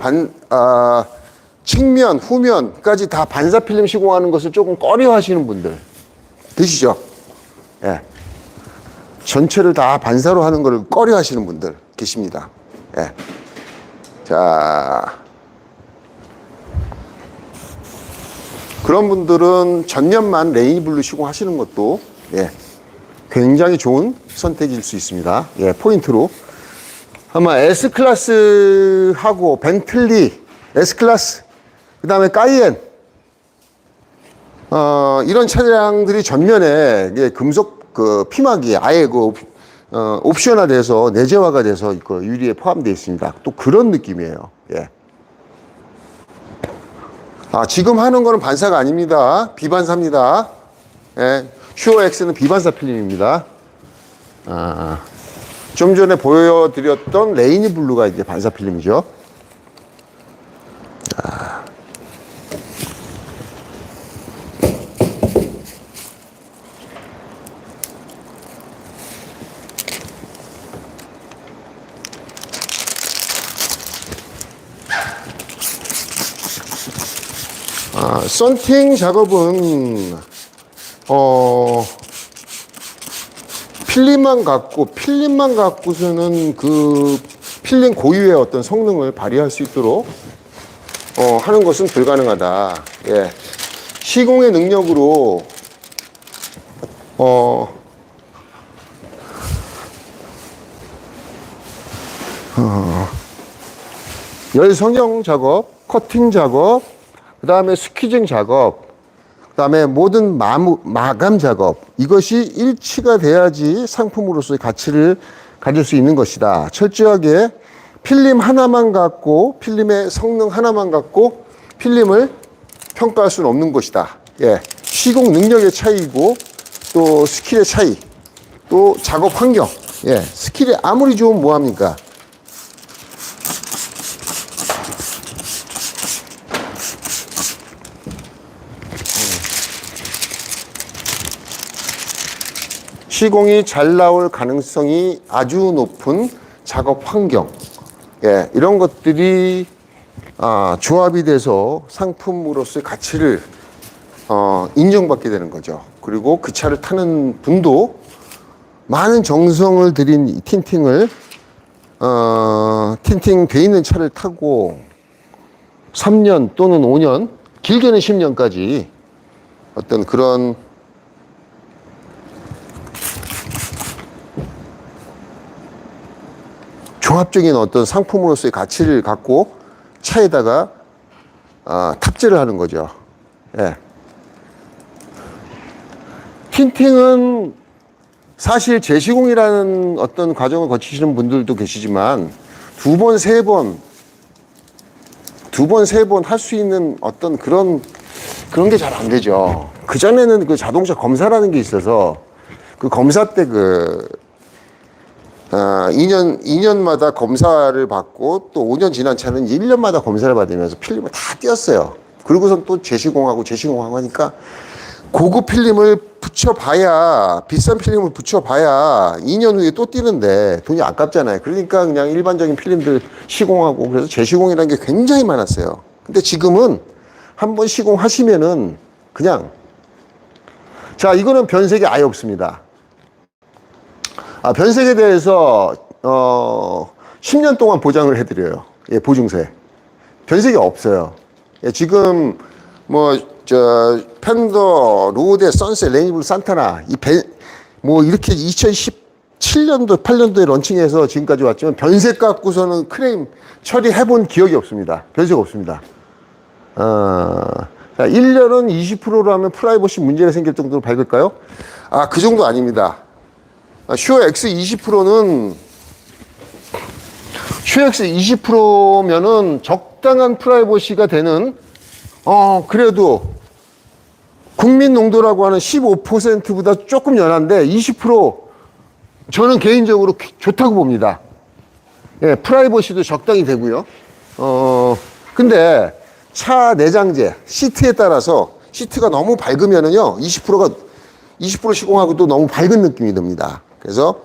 측면, 후면까지 다 반사 필름 시공하는 것을 조금 꺼려 하시는 분들 계시죠? 예. 전체를 다 반사로 하는 것을 꺼려 하시는 분들 계십니다. 예. 자. 그런 분들은 전면만 레이니 블루 시공하시는 것도, 예. 굉장히 좋은 선택일 수 있습니다. 예. 포인트로. 아마 S클래스하고 벤틀리, S클래스, 그 다음에 까이엔, 이런 차량들이 전면에 금속 그 피막이 아예 옵션화 돼서 내재화가 돼서 그 유리에 포함되어 있습니다. 또 그런 느낌이에요. 예. 지금 하는 거는 반사가 아닙니다. 비반사입니다. 예. 슈어엑스는 비반사 필름입니다. 좀 전에 보여드렸던 레이니 블루가 이제 반사 필름이죠. 썬팅 작업은 필름만 갖고서는 그 필름 고유의 어떤 성능을 발휘할 수 있도록 하는 것은 불가능하다. 예. 시공의 능력으로 열 성형 작업, 커팅 작업, 그 다음에 스퀴징 작업, 그 다음에 모든 마감 작업, 이것이 일치가 돼야지 상품으로서의 가치를 가질 수 있는 것이다. 철저하게 필름 하나만 갖고, 필름의 성능 하나만 갖고 필름을 평가할 수는 없는 것이다. 예. 시공 능력의 차이고, 또 스킬의 차이, 또 작업 환경. 예. 스킬이 아무리 좋으면 뭐합니까? 시공이 잘 나올 가능성이 아주 높은 작업 환경, 예, 이런 것들이 조합이 돼서 상품으로서의 가치를 인정받게 되는 거죠. 그리고 그 차를 타는 분도 많은 정성을 들인 이 틴팅을 틴팅 돼 있는 차를 타고 3년 또는 5년, 길게는 10년까지 어떤 그런 종합적인 어떤 상품으로서의 가치를 갖고 차에다가 탑재를 하는 거죠. 예. 틴팅은 사실 재시공이라는 어떤 과정을 거치시는 분들도 계시지만 두 번, 세 번 할 수 있는 어떤 그런 게 잘 안 되죠. 그전에는 그 자동차 검사라는 게 있어서 그 검사 때 2년마다 검사를 받고 또 5년 지난 차는 1년마다 검사를 받으면서 필름을 다 띄었어요. 그리고선 또 재시공하고 하니까 고급 필름을 붙여봐야, 비싼 필름을 붙여봐야 2년 후에 또 뛰는데 돈이 아깝잖아요. 그러니까 그냥 일반적인 필름들 시공하고, 그래서 재시공이라는 게 굉장히 많았어요. 근데 지금은 한번 시공하시면은 그냥, 자, 이거는 변색이 아예 없습니다. 변색에 대해서 10년 동안 보장을 해드려요. 예, 보증세. 변색이 없어요. 예, 지금 펜더, 로데, 선셋, 레인블루, 산타나 이렇게 2017년도, 8년도에 런칭해서 지금까지 왔지만 변색 갖고서는 크레임 처리해본 기억이 없습니다. 변색 없습니다. 자, 1년은 20%로 하면 프라이버시 문제가 생길 정도로 밝을까요? 그 정도 아닙니다. 슈어 X 20%는 슈어 X 20%면은 적당한 프라이버시가 되는, 그래도 국민 농도라고 하는 15%보다 조금 연한데 20% 저는 개인적으로 좋다고 봅니다. 예, 프라이버시도 적당히 되고요. 근데 차 내장재, 시트에 따라서 시트가 너무 밝으면은요, 20% 시공하고도 너무 밝은 느낌이 듭니다. 그래서,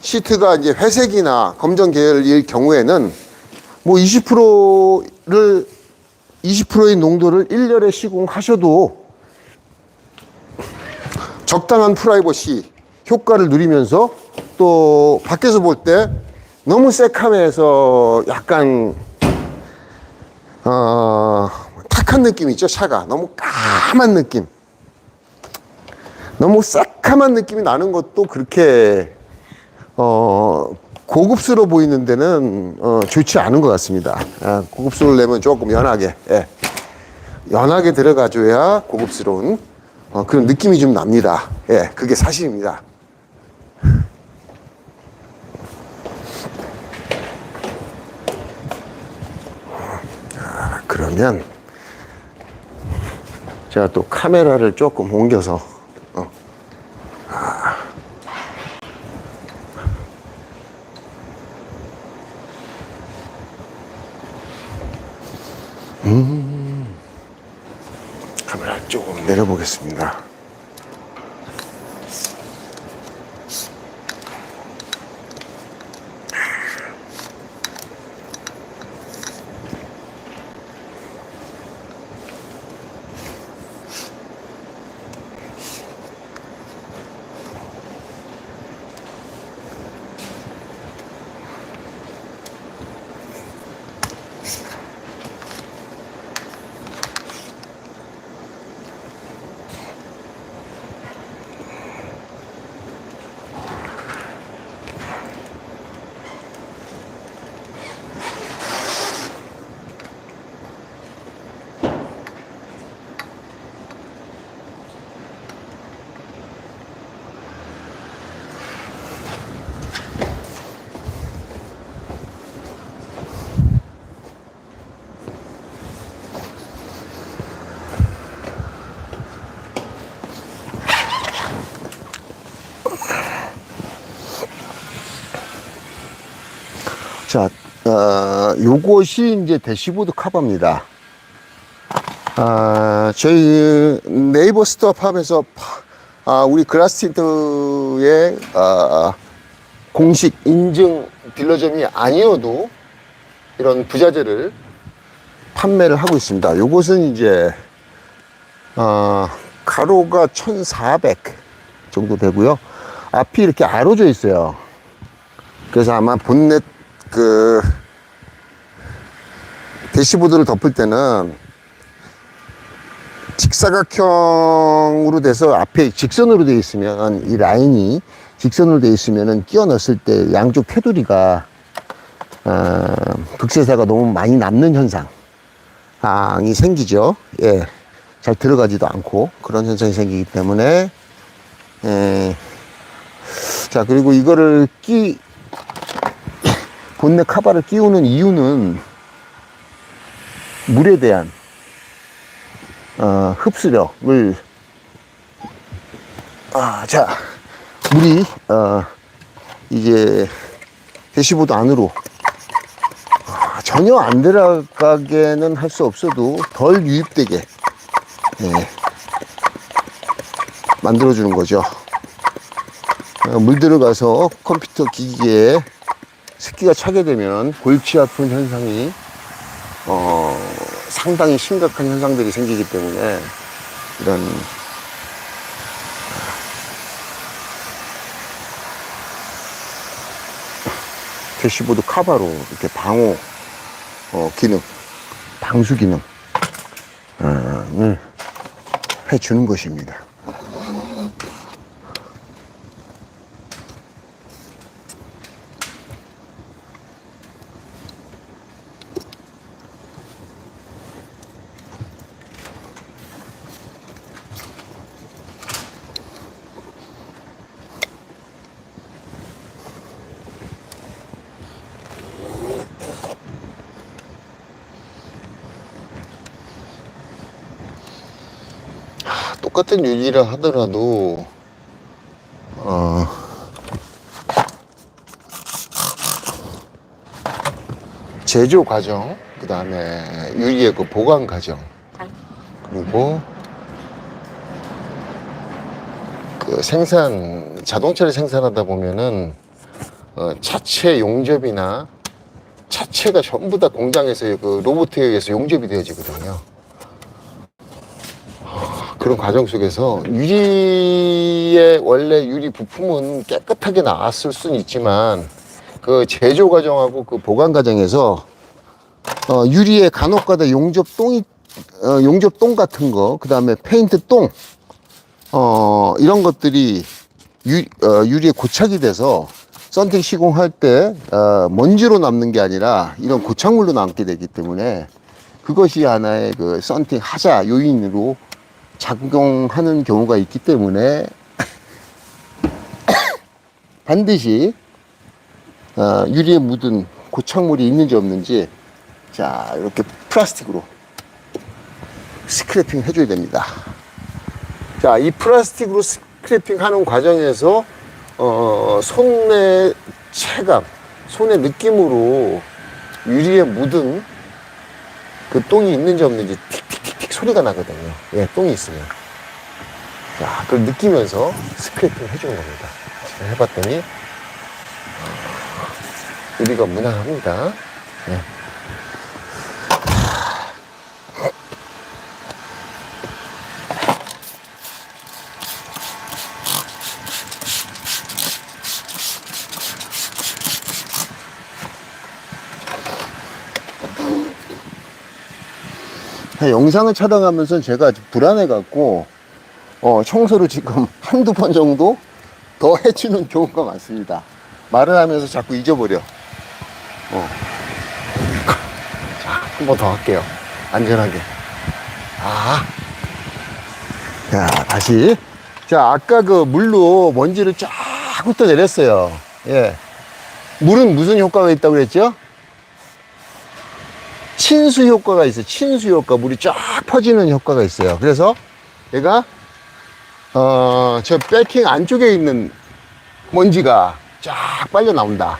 시트가 이제 회색이나 검정 계열일 경우에는 20%의 농도를 1년에 시공하셔도 적당한 프라이버시 효과를 누리면서 또 밖에서 볼 때 너무 새카매서 약간 탁한 느낌 있죠. 차가 너무 까만 느낌, 너무 새카만 느낌이 나는 것도 그렇게 고급스러워 보이는 데는 좋지 않은 것 같습니다. 고급스러울 내면 조금 연하게, 연하게 들어가줘야 고급스러운 그런 느낌이 좀 납니다. 예, 그게 사실입니다. 그러면 제가 또 카메라를 조금 옮겨서 카메라를 조금 내려보겠습니다. 자, 요것이 이제 대시보드 커버입니다. 저희 네이버 스토어 팝에서 우리 그라스틴트의 공식 인증 딜러점이 아니어도 이런 부자재를 판매를 하고 있습니다. 요것은 이제 가로가 1400 정도 되고요. 앞이 이렇게 아로져 있어요. 그래서 아마 본넷 대시보드를 덮을 때는 직사각형으로 돼서 앞에 직선으로 되어 있으면, 이 라인이 직선으로 되어 있으면은 끼워 넣었을 때 양쪽 테두리가 극세사가 너무 많이 남는 현상이 생기죠. 예, 잘 들어가지도 않고 그런 현상이 생기기 때문에, 자, 그리고 이거를 본넷 카바를 끼우는 이유는 물에 대한 흡수력을, 자, 물이 이제 대시보드 안으로 전혀 안 들어가게는 할 수 없어도 덜 유입되게 만들어주는 거죠. 물 들어가서 컴퓨터 기기에 습기가 차게 되면 골치 아픈 현상이 상당히 심각한 현상들이 생기기 때문에 이런 대시보드 카바로 이렇게 방호 기능, 방수 기능을 해주는 것입니다. 똑같은 유리라 하더라도 제조 과정, 그 다음에 유리의 그 보관 과정, 그리고 그 자동차를 생산하다 보면은 차체 용접이나 차체가 전부 다 공장에서 그 로봇에 의해서 용접이 되어지거든요. 그런 과정 속에서 유리의 원래 유리 부품은 깨끗하게 나왔을 수는 있지만 그 제조 과정하고 그 보관 과정에서 유리에 간혹가다 용접똥 같은 거, 그 다음에 페인트 똥, 이런 것들이 유리에 고착이 돼서 썬팅 시공할 때 먼지로 남는 게 아니라 이런 고착물로 남게 되기 때문에 그것이 하나의 그 썬팅 하자 요인으로 작용하는 경우가 있기 때문에 반드시 유리에 묻은 고착물이 있는지 없는지 자 이렇게 플라스틱으로 스크래핑 해줘야 됩니다. 자, 이 플라스틱으로 스크래핑 하는 과정에서 손의 체감, 손의 느낌으로 유리에 묻은 그 똥이 있는지 없는지 틱틱틱틱 소리가 나거든요. 예, 똥이 있으면. 자, 그걸 느끼면서 스크래핑 해주는 겁니다. 제가 해봤더니 유리가 무난합니다. 예. 영상을 촬영하면서 제가 아주 불안해갖고 청소를 지금 한두 번 정도 더 해주는 경우가 많습니다. 말을 하면서 자꾸 잊어버려. 자, 한 번 더 할게요. 안전하게. 자, 다시. 자, 아까 그 물로 먼지를 쫙 훑어내렸어요. 예. 물은 무슨 효과가 있다고 그랬죠? 친수 효과가 있어요. 친수 효과. 물이 쫙 퍼지는 효과가 있어요. 그래서 얘가 저 백킹 안쪽에 있는 먼지가 쫙 빨려 나온다.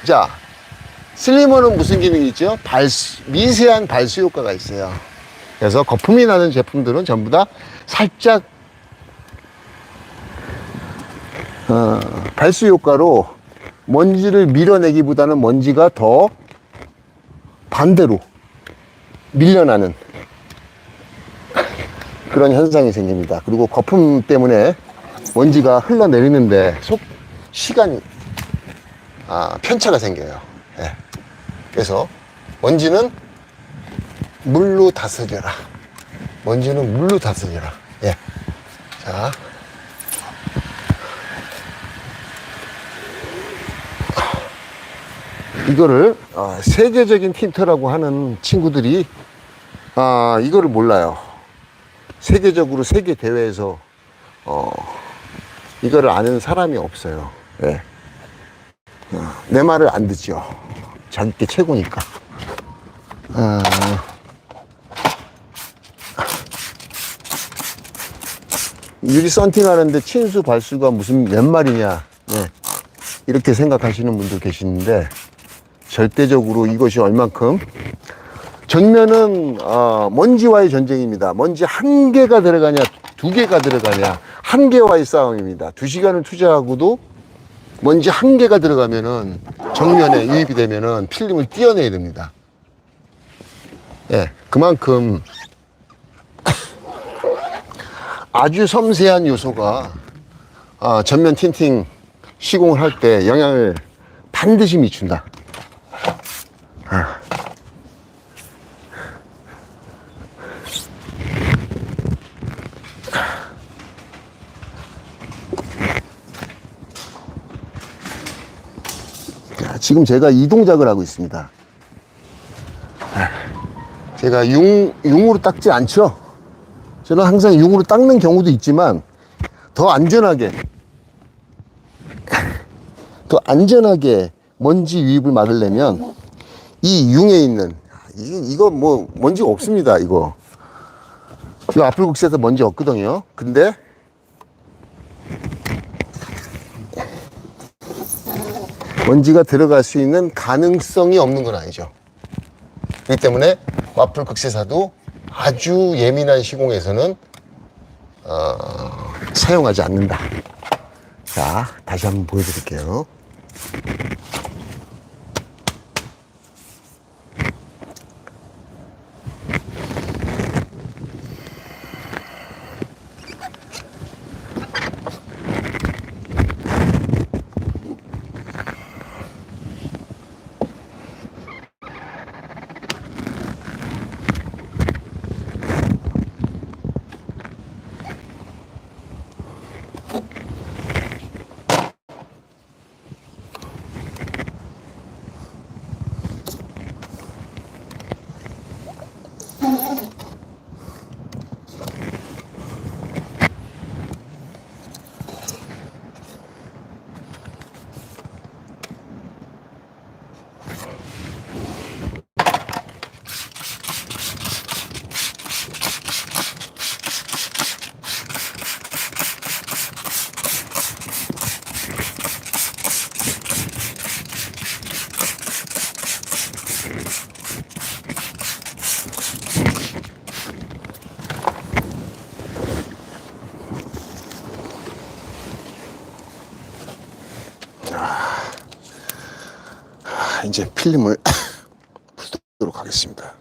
자, 슬리머는 무슨 기능이 있죠? 미세한 발수 효과가 있어요. 그래서 거품이 나는 제품들은 전부 다 살짝 발수 효과로 먼지를 밀어내기보다는 먼지가 더 반대로 밀려나는 그런 현상이 생깁니다. 그리고 거품 때문에 먼지가 흘러내리는데 시간이 편차가 생겨요. 예. 그래서 먼지는 물로 다스려라. 먼지는 물로 다스려라. 예. 자. 이거를 세계적인 틴터라고 하는 친구들이 이거를 몰라요. 세계적으로 세계 대회에서 이거를 아는 사람이 없어요. 예. 내 말을 안 듣죠. 자기 게 최고니까. 유리 썬팅 하는데 친수 발수가 무슨 몇 말이냐. 예. 이렇게 생각하시는 분도 계시는데 절대적으로 이것이 얼만큼 전면은 먼지와의 전쟁입니다. 먼지 한 개가 들어가냐 두 개가 들어가냐 한 개와의 싸움입니다. 2시간을 투자하고도 먼지 한 개가 들어가면은 정면에 유입이 되면은 필름을 떼어내야 됩니다. 예, 그만큼 아주 섬세한 요소가 전면 틴팅 시공을 할 때 영향을 반드시 미친다. 자, 지금 제가 이 동작을 하고 있습니다. 제가 융으로 닦지 않죠. 저는 항상 융으로 닦는 경우도 있지만 더 안전하게 먼지 유입을 막으려면 이 융에 있는 이거 뭐 먼지가 없습니다. 이거 아플국스에서 먼지 없거든요. 근데 먼지가 들어갈 수 있는 가능성이 없는 건 아니죠. 그렇기 때문에 와플 극세사도 아주 예민한 시공에서는 사용하지 않는다. 자, 다시 한번 보여드릴게요. 이제 필름을 풀도록 하겠습니다.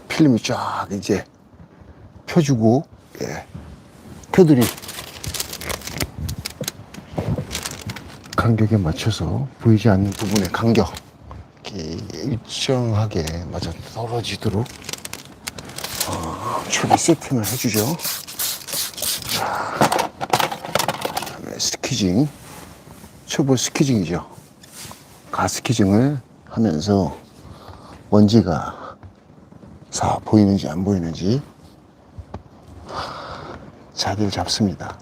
필름이 쫙 이제 펴주고, 예. 테두리 간격에 맞춰서 보이지 않는 부분의 간격 이렇게 일정하게 맞아 떨어지도록 초기 세팅을 해주죠. 자, 그다음에 스키징, 초보 스키징이죠. 가스키징을 하면서 먼지가 보이는지 안 보이는지 자리를 잡습니다.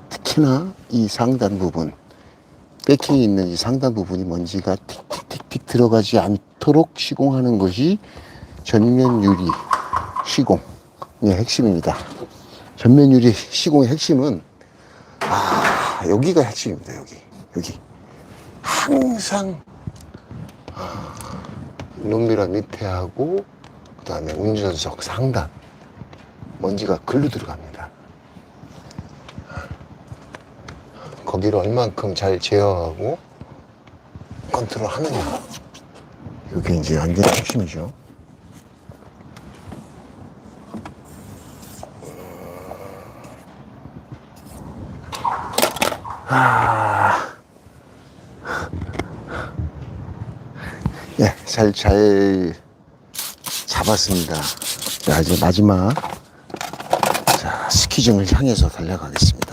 특히나 이 상단 부분, 백킹이 있는 이 상단 부분이 먼지가 틱틱틱틱 들어가지 않도록 시공하는 것이 전면 유리 시공의 핵심입니다. 전면 유리 시공의 핵심은 여기가 핵심입니다. 여기 항상 룸미러 밑에 하고 그 다음에 운전석 상단 먼지가 글로 들어갑니다. 거기를 얼만큼 잘 제어하고 컨트롤 하느냐, 이게 이제 완전 핵심이죠. 예, 잘 잡았습니다. 자, 이제 마지막, 자, 스키징을 향해서 달려가겠습니다.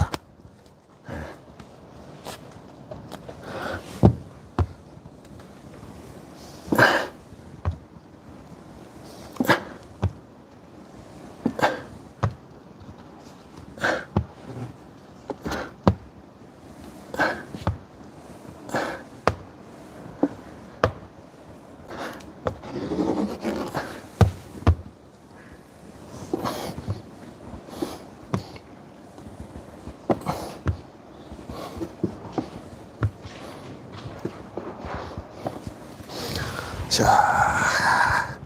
자,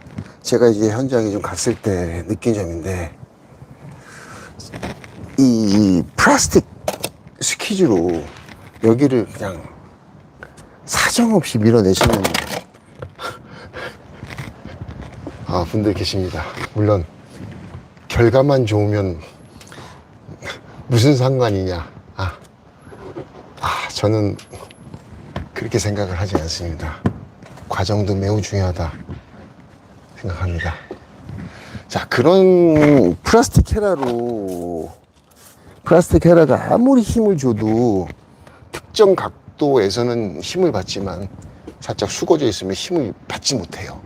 제가 이제 현장에 좀 갔을 때 느낀 점인데, 이 플라스틱 스퀴즈로 여기를 그냥 사정없이 밀어내시는 분들 계십니다. 물론 결과만 좋으면 무슨 상관이냐. 저는 그렇게 생각을 하지 않습니다. 과정도 매우 중요하다 생각합니다. 자, 그런 플라스틱 헤라가 아무리 힘을 줘도 특정 각도에서는 힘을 받지만 살짝 숙어져 있으면 힘을 받지 못해요.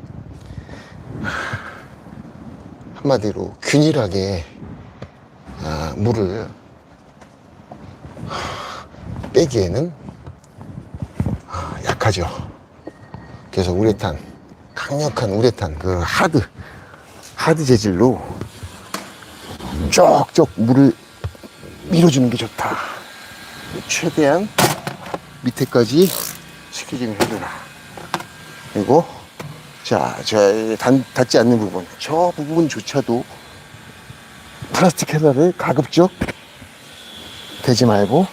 한마디로 균일하게 물을 빼기에는 약하죠. 그래서 우레탄, 강력한 우레탄, 그 하드 재질로 쪽쪽 물을 밀어주는 게 좋다. 최대한 밑에까지 스키징을 해줘라. 그리고 자, 닿지 않는 부분, 저 부분조차도 플라스틱 헤라를 가급적 대지 말고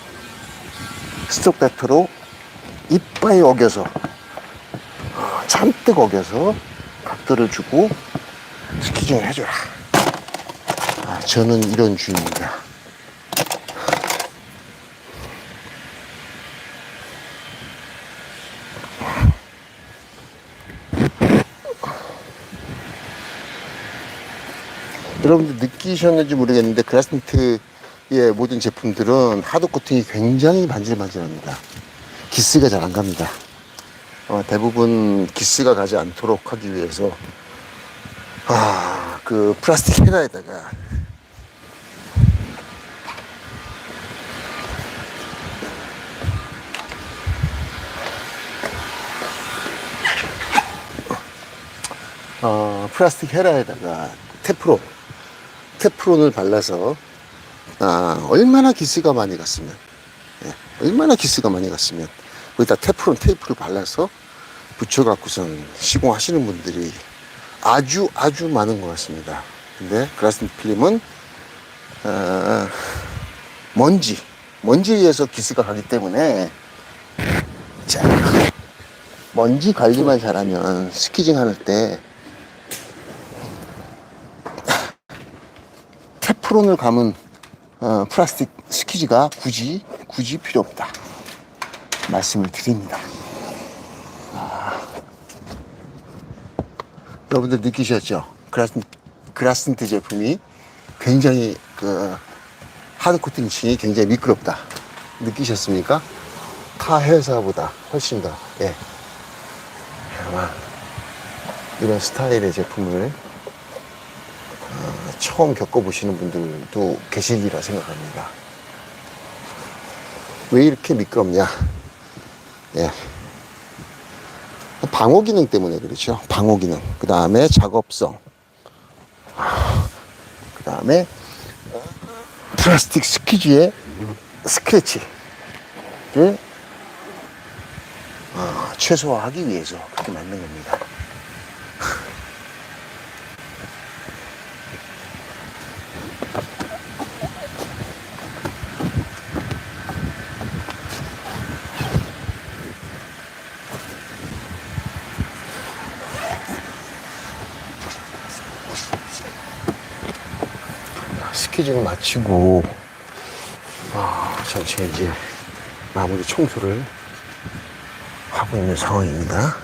스톱 배터로 이빨 어겨서, 잔뜩 어겨서 각도를 주고 스키징을 해줘라. 저는 이런 주의입니다. 여러분들 느끼셨는지 모르겠는데 그라스니트의 모든 제품들은 하드 코팅이 굉장히 반질반질합니다. 기스가 잘 안 갑니다. 대부분 기스가 가지 않도록 하기 위해서 그 플라스틱 헤라에다가 플라스틱 헤라에다가 테프론을 발라서 얼마나 기스가 많이 갔으면 거기다 테프론 테이프를 발라서 붙여갖고선 시공하시는 분들이 아주 많은 것 같습니다. 근데 그라스니트 필름은 먼지에 의해서 기스가 가기 때문에, 자, 먼지 관리만 잘하면 스키징 할 때 에프론을 감은 플라스틱 스키즈가 굳이 필요 없다 말씀을 드립니다. 여러분들 느끼셨죠? 그라슨트 제품이 굉장히 하드 코팅 층이 굉장히 미끄럽다 느끼셨습니까? 타 회사보다 훨씬 더 아마 이런 스타일의 제품을 처음 겪어보시는 분들도 계시리라 생각합니다. 왜 이렇게 미끄럽냐? 방호 기능 때문에 그렇죠. 방호 기능. 그 다음에 작업성. 그 다음에 플라스틱 스키즈의 스크래치를 최소화하기 위해서 그렇게 만든 겁니다. 스키즈를 마치고 전체 이제 마무리 청소를 하고 있는 상황입니다.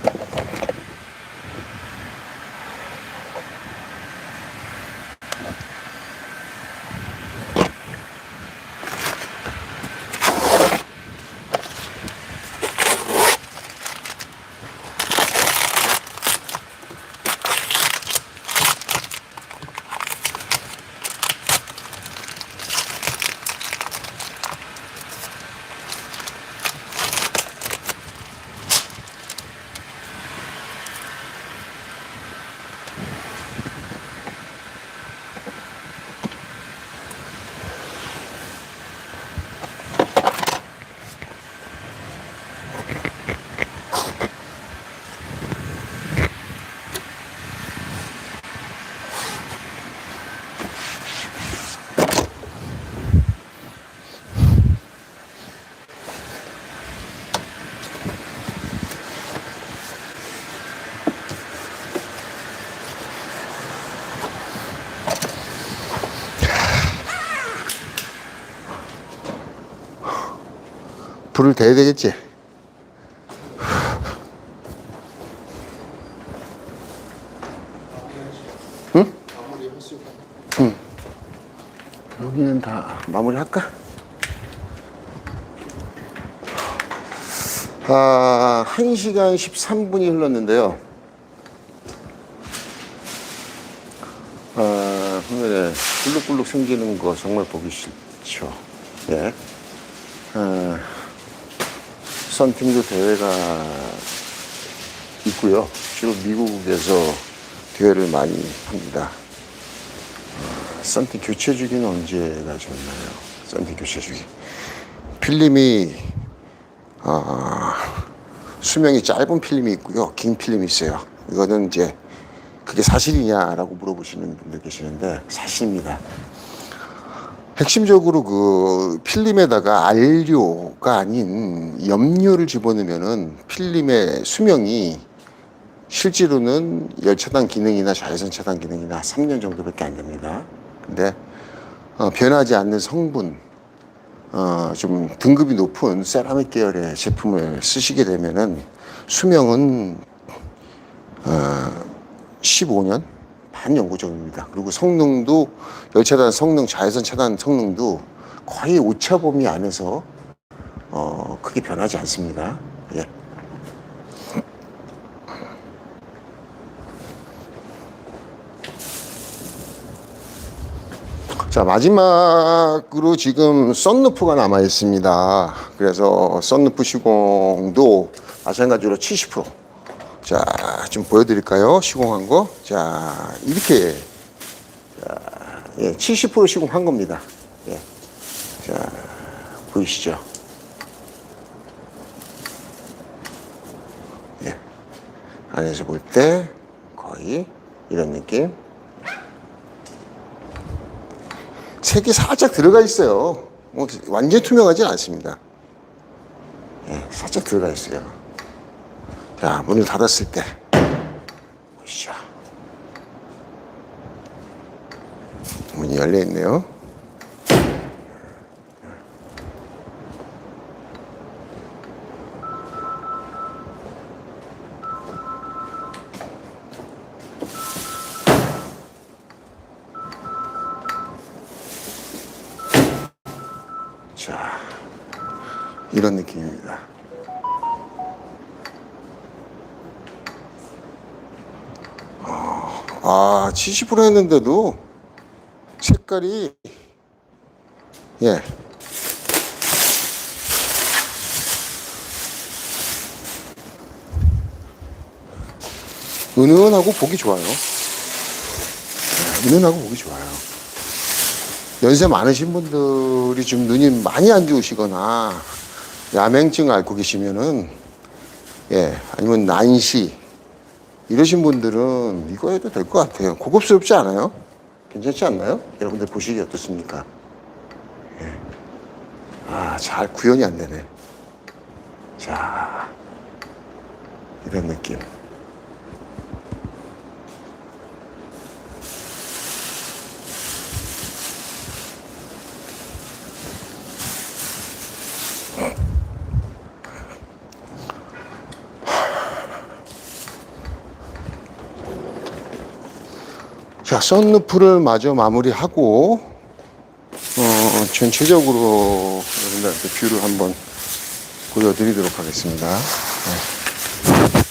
불을 대야 되겠지? 응? 응. 여기는 다 마무리 할까? 1시간 13분이 흘렀는데요. 오늘에 꿀룩꿀룩 생기는 거 정말 보기 싫죠. 썬팅도 대회가 있고요. 주로 미국에서 대회를 많이 합니다. 썬팅 교체 주기는 언제가 좋나요? 썬팅 교체 주기. 필름이 수명이 짧은 필름이 있고요. 긴 필름이 있어요. 이거는 이제 그게 사실이냐라고 물어보시는 분들 계시는데 사실입니다. 핵심적으로 그 필름에다가 안료가 아닌 염료를 집어넣으면은 필름의 수명이 실제로는 열차단 기능이나 자외선 차단 기능이나 3년 정도밖에 안 됩니다. 근데 변하지 않는 성분, 좀 등급이 높은 세라믹 계열의 제품을 쓰시게 되면은 수명은 15년 반영구적입니다. 그리고 성능도 열차단 성능, 자외선 차단 성능도 거의 오차 범위 안에서 크게 변하지 않습니다. 자, 마지막으로 지금 썬루프가 남아 있습니다. 그래서 썬루프 시공도 마찬가지로 70%. 자, 좀 보여드릴까요? 시공한 거. 자, 이렇게. 자, 70% 시공한 겁니다. 자, 보이시죠? 안에서 볼 때 거의 이런 느낌. 색이 살짝 들어가 있어요. 뭐 완전히 투명하진 않습니다. 살짝 들어가 있어요. 자, 문을 닫았을 때 보시죠. 문이 열려 있네요. 이런 느낌입니다. 아, 70% 했는데도 색깔이, 예. 은은하고 보기 좋아요. 네, 은은하고 보기 좋아요. 연세 많으신 분들이 좀 눈이 많이 안 좋으시거나 야맹증 앓고 계시면은, 예, 아니면 난시 이러신 분들은 이거 해도 될 것 같아요. 고급스럽지 않아요? 괜찮지 않나요? 여러분들 보시기 어떻습니까? 예. 아, 잘 구현이 안 되네. 자, 이런 느낌. 자, 썬루프를 마저 마무리하고, 전체적으로 여러분들한테 뷰를 한번 보여드리도록 하겠습니다. 네.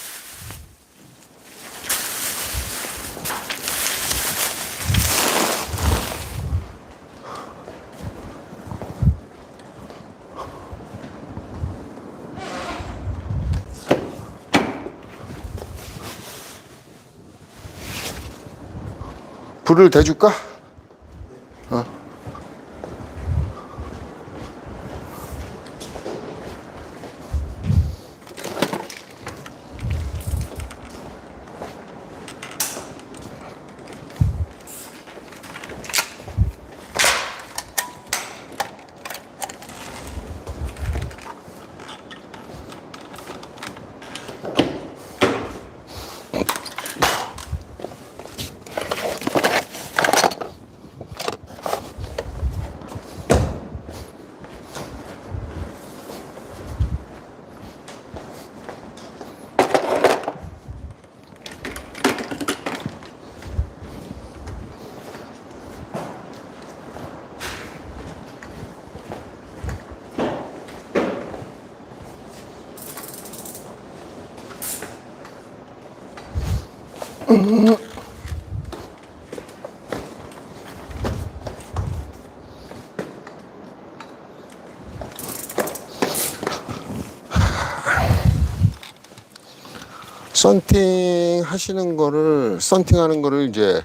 불을 대줄까? 썬팅 하시는 거를, 썬팅 하는 거를 이제,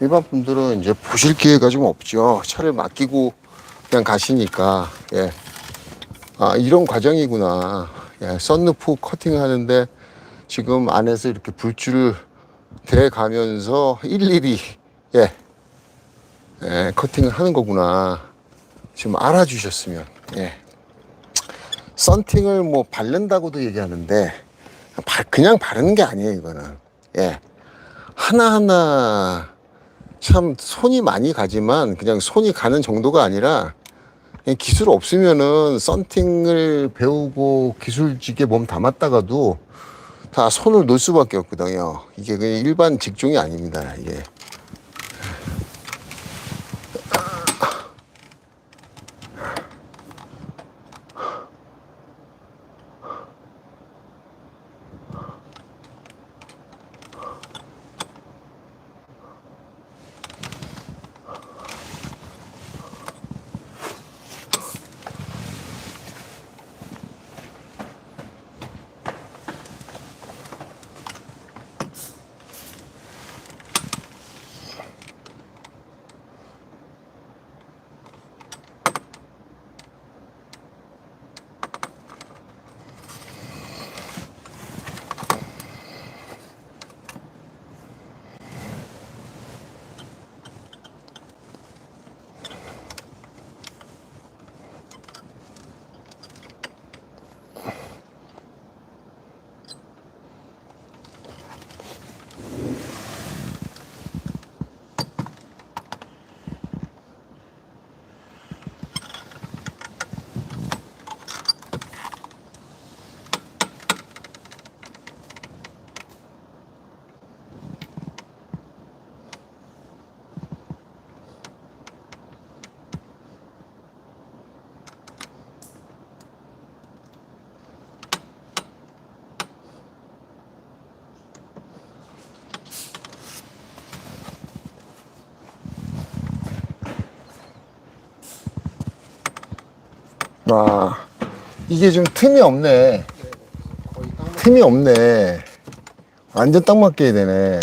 일반 분들은 이제 보실 기회가 좀 없죠. 차를 맡기고 그냥 가시니까, 예. 아, 이런 과정이구나. 예, 썬루프 커팅 하는데 지금 안에서 이렇게 불줄을 대 가면서 일일이, 예, 예, 커팅을 하는 거구나. 지금 알아주셨으면, 예. 썬팅을 뭐 바른다고도 얘기하는데 그냥 바르는 게 아니에요. 이거는, 예, 하나하나 참 손이 많이 가지만 그냥 손이 가는 정도가 아니라 그냥 기술 없으면은 썬팅을 배우고 기술직에 몸 담았다가도 다 손을 놓을 수밖에 없거든요. 이게 그냥 일반 직종이 아닙니다. 이게. 아, 이게 좀 틈이 없네. 틈이 없네. 완전 딱 맞게 해야 되네.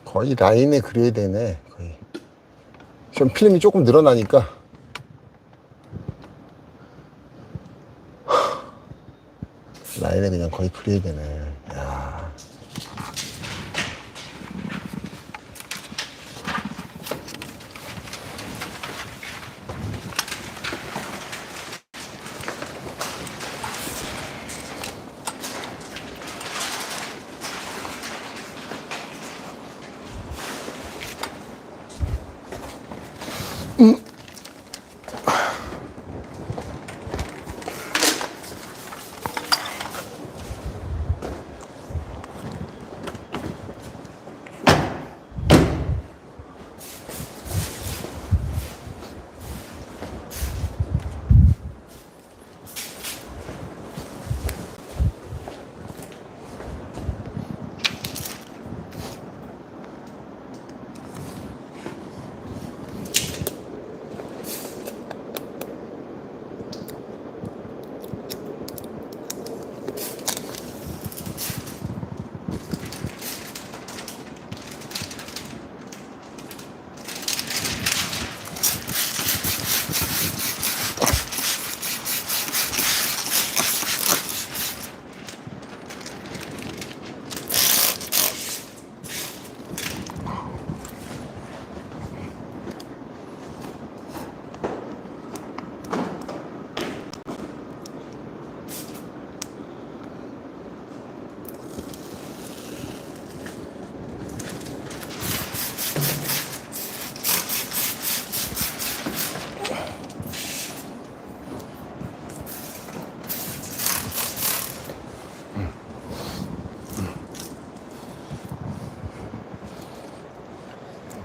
거의 라인에 그려야 되네. 거의. 좀 필름이 조금 늘어나니까. 라인에 그냥 거의 그려야 되네. 야.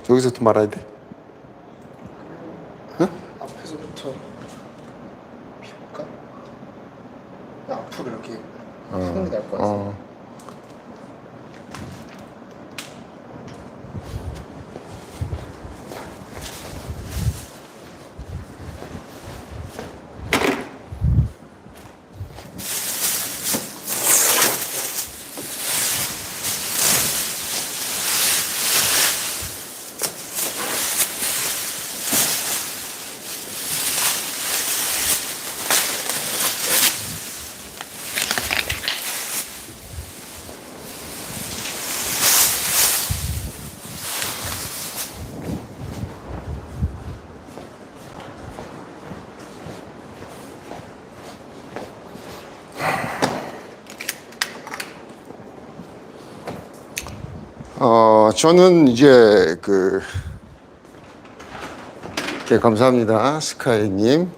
여기서부터 말아야 돼? 응? 앞에서부터 피울까? 앞으로 이렇게 푸는 게 나을 것 같아. 저는 이제 네, 감사합니다. 스카이님.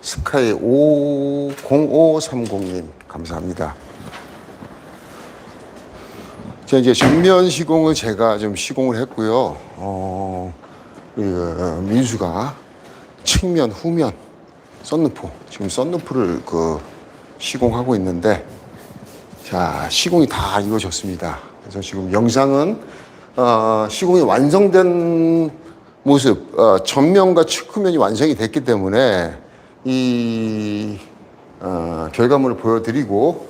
스카이 0530님. 감사합니다. 이제 전면 시공을 제가 좀 시공을 했고요. 민수가 측면, 후면, 썬루프. 지금 썬루프를 시공하고 있는데, 자, 시공이 다 이루어졌습니다. 그래서 지금 영상은, 시공이 완성된 모습, 전면과 측면이 완성이 됐기 때문에, 이 결과물을 보여드리고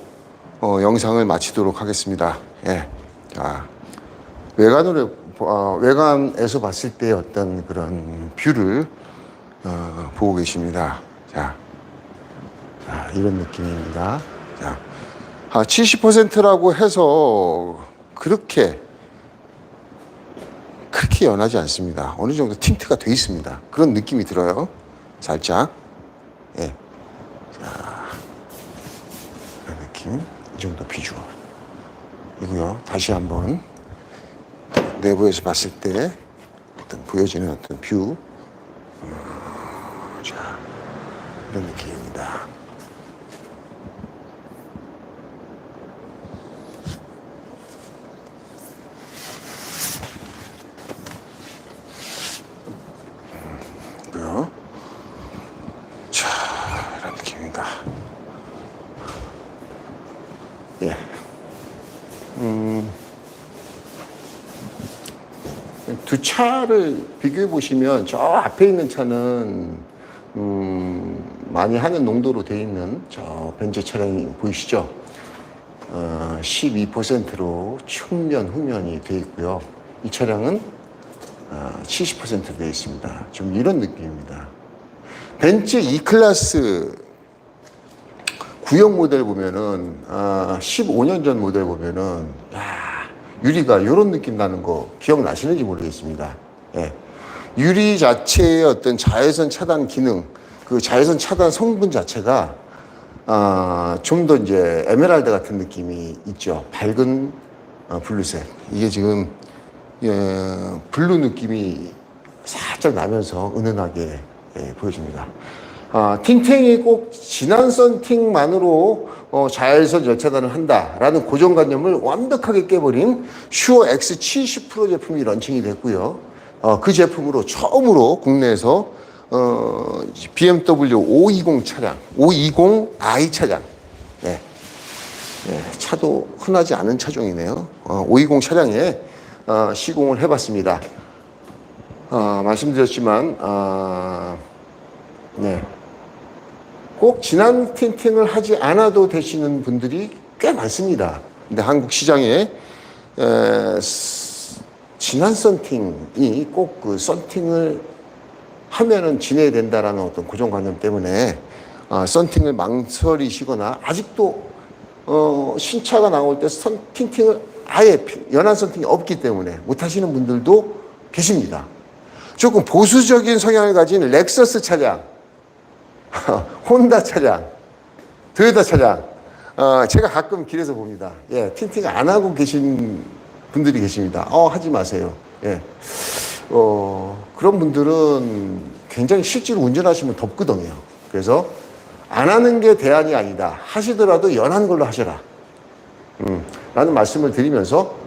영상을 마치도록 하겠습니다. 예. 자, 외관에서 봤을 때 어떤 그런 뷰를 보고 계십니다. 자, 이런 느낌입니다. 자, 70%라고 해서 그렇게 연하지 않습니다. 어느 정도 틴트가 돼 있습니다. 그런 느낌이 들어요. 살짝. 예. 자, 이런 느낌. 이 정도 비주얼이고요. 다시 한번 내부에서 봤을 때 어떤 보여지는 어떤 뷰. 자, 이런 느낌입니다. 자, 이런 느낌입니다. 예. 두 차를 비교해 보시면 저 앞에 있는 차는 많이 하는 농도로 되어 있는 저 벤츠 차량이 보이시죠? 12%로 측면, 후면이 되어 있고요. 이 차량은 70% 되어 있습니다. 좀 이런 느낌입니다. 벤츠 E클래스 구형 모델 보면은 15년 전 모델 보면은 유리가 이런 느낌 나는 거 기억나시는지 모르겠습니다. 예. 유리 자체의 어떤 자외선 차단 기능, 그 자외선 차단 성분 자체가 좀 더 이제 에메랄드 같은 느낌이 있죠. 밝은 블루색. 이게 지금 블루 느낌이 살짝 나면서 은은하게 보여집니다. 틴팅이 꼭 진한 썬팅만으로 자외선 열차단을 한다라는 고정관념을 완벽하게 깨버린 슈어 X70 프로 제품이 런칭이 됐고요. 그 제품으로 처음으로 국내에서 BMW 520 차량, 520i 차량, 차도 흔하지 않은 차종이네요. 520 차량에 시공을 해봤습니다. 말씀드렸지만 꼭 진한 틴팅을 하지 않아도 되시는 분들이 꽤 많습니다. 근데 한국 시장에 진한 썬팅이 꼭 그 썬팅을 하면은 진해야 된다라는 어떤 고정관념 때문에 썬팅을 망설이시거나 아직도 신차가 나올 때 틴팅을 아예 연한 썬팅이 없기 때문에 못 하시는 분들도 계십니다. 조금 보수적인 성향을 가진 렉서스 차량, 혼다 차량, 토요타 차량, 제가 가끔 길에서 봅니다. 예, 틴팅 안 하고 계신 분들이 계십니다. 하지 마세요. 예. 그런 분들은 굉장히 실제로 운전하시면 덥거든요. 그래서 안 하는 게 대안이 아니다. 하시더라도 연한 걸로 하셔라. 라는 말씀을 드리면서,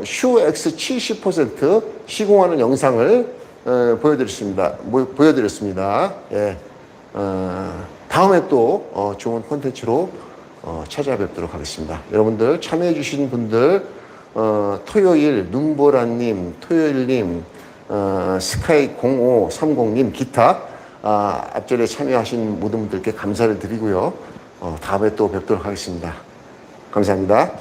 슈 X70% 시공하는 영상을 보여드렸습니다. 예. 다음에 또 좋은 콘텐츠로 찾아뵙도록 하겠습니다. 여러분들 참여해주신 분들, 토요일 눈보라님, 토요일님, 스카이0530님, 기타 앞전에 참여하신 모든 분들께 감사를 드리고요. 다음에 또 뵙도록 하겠습니다. 감사합니다.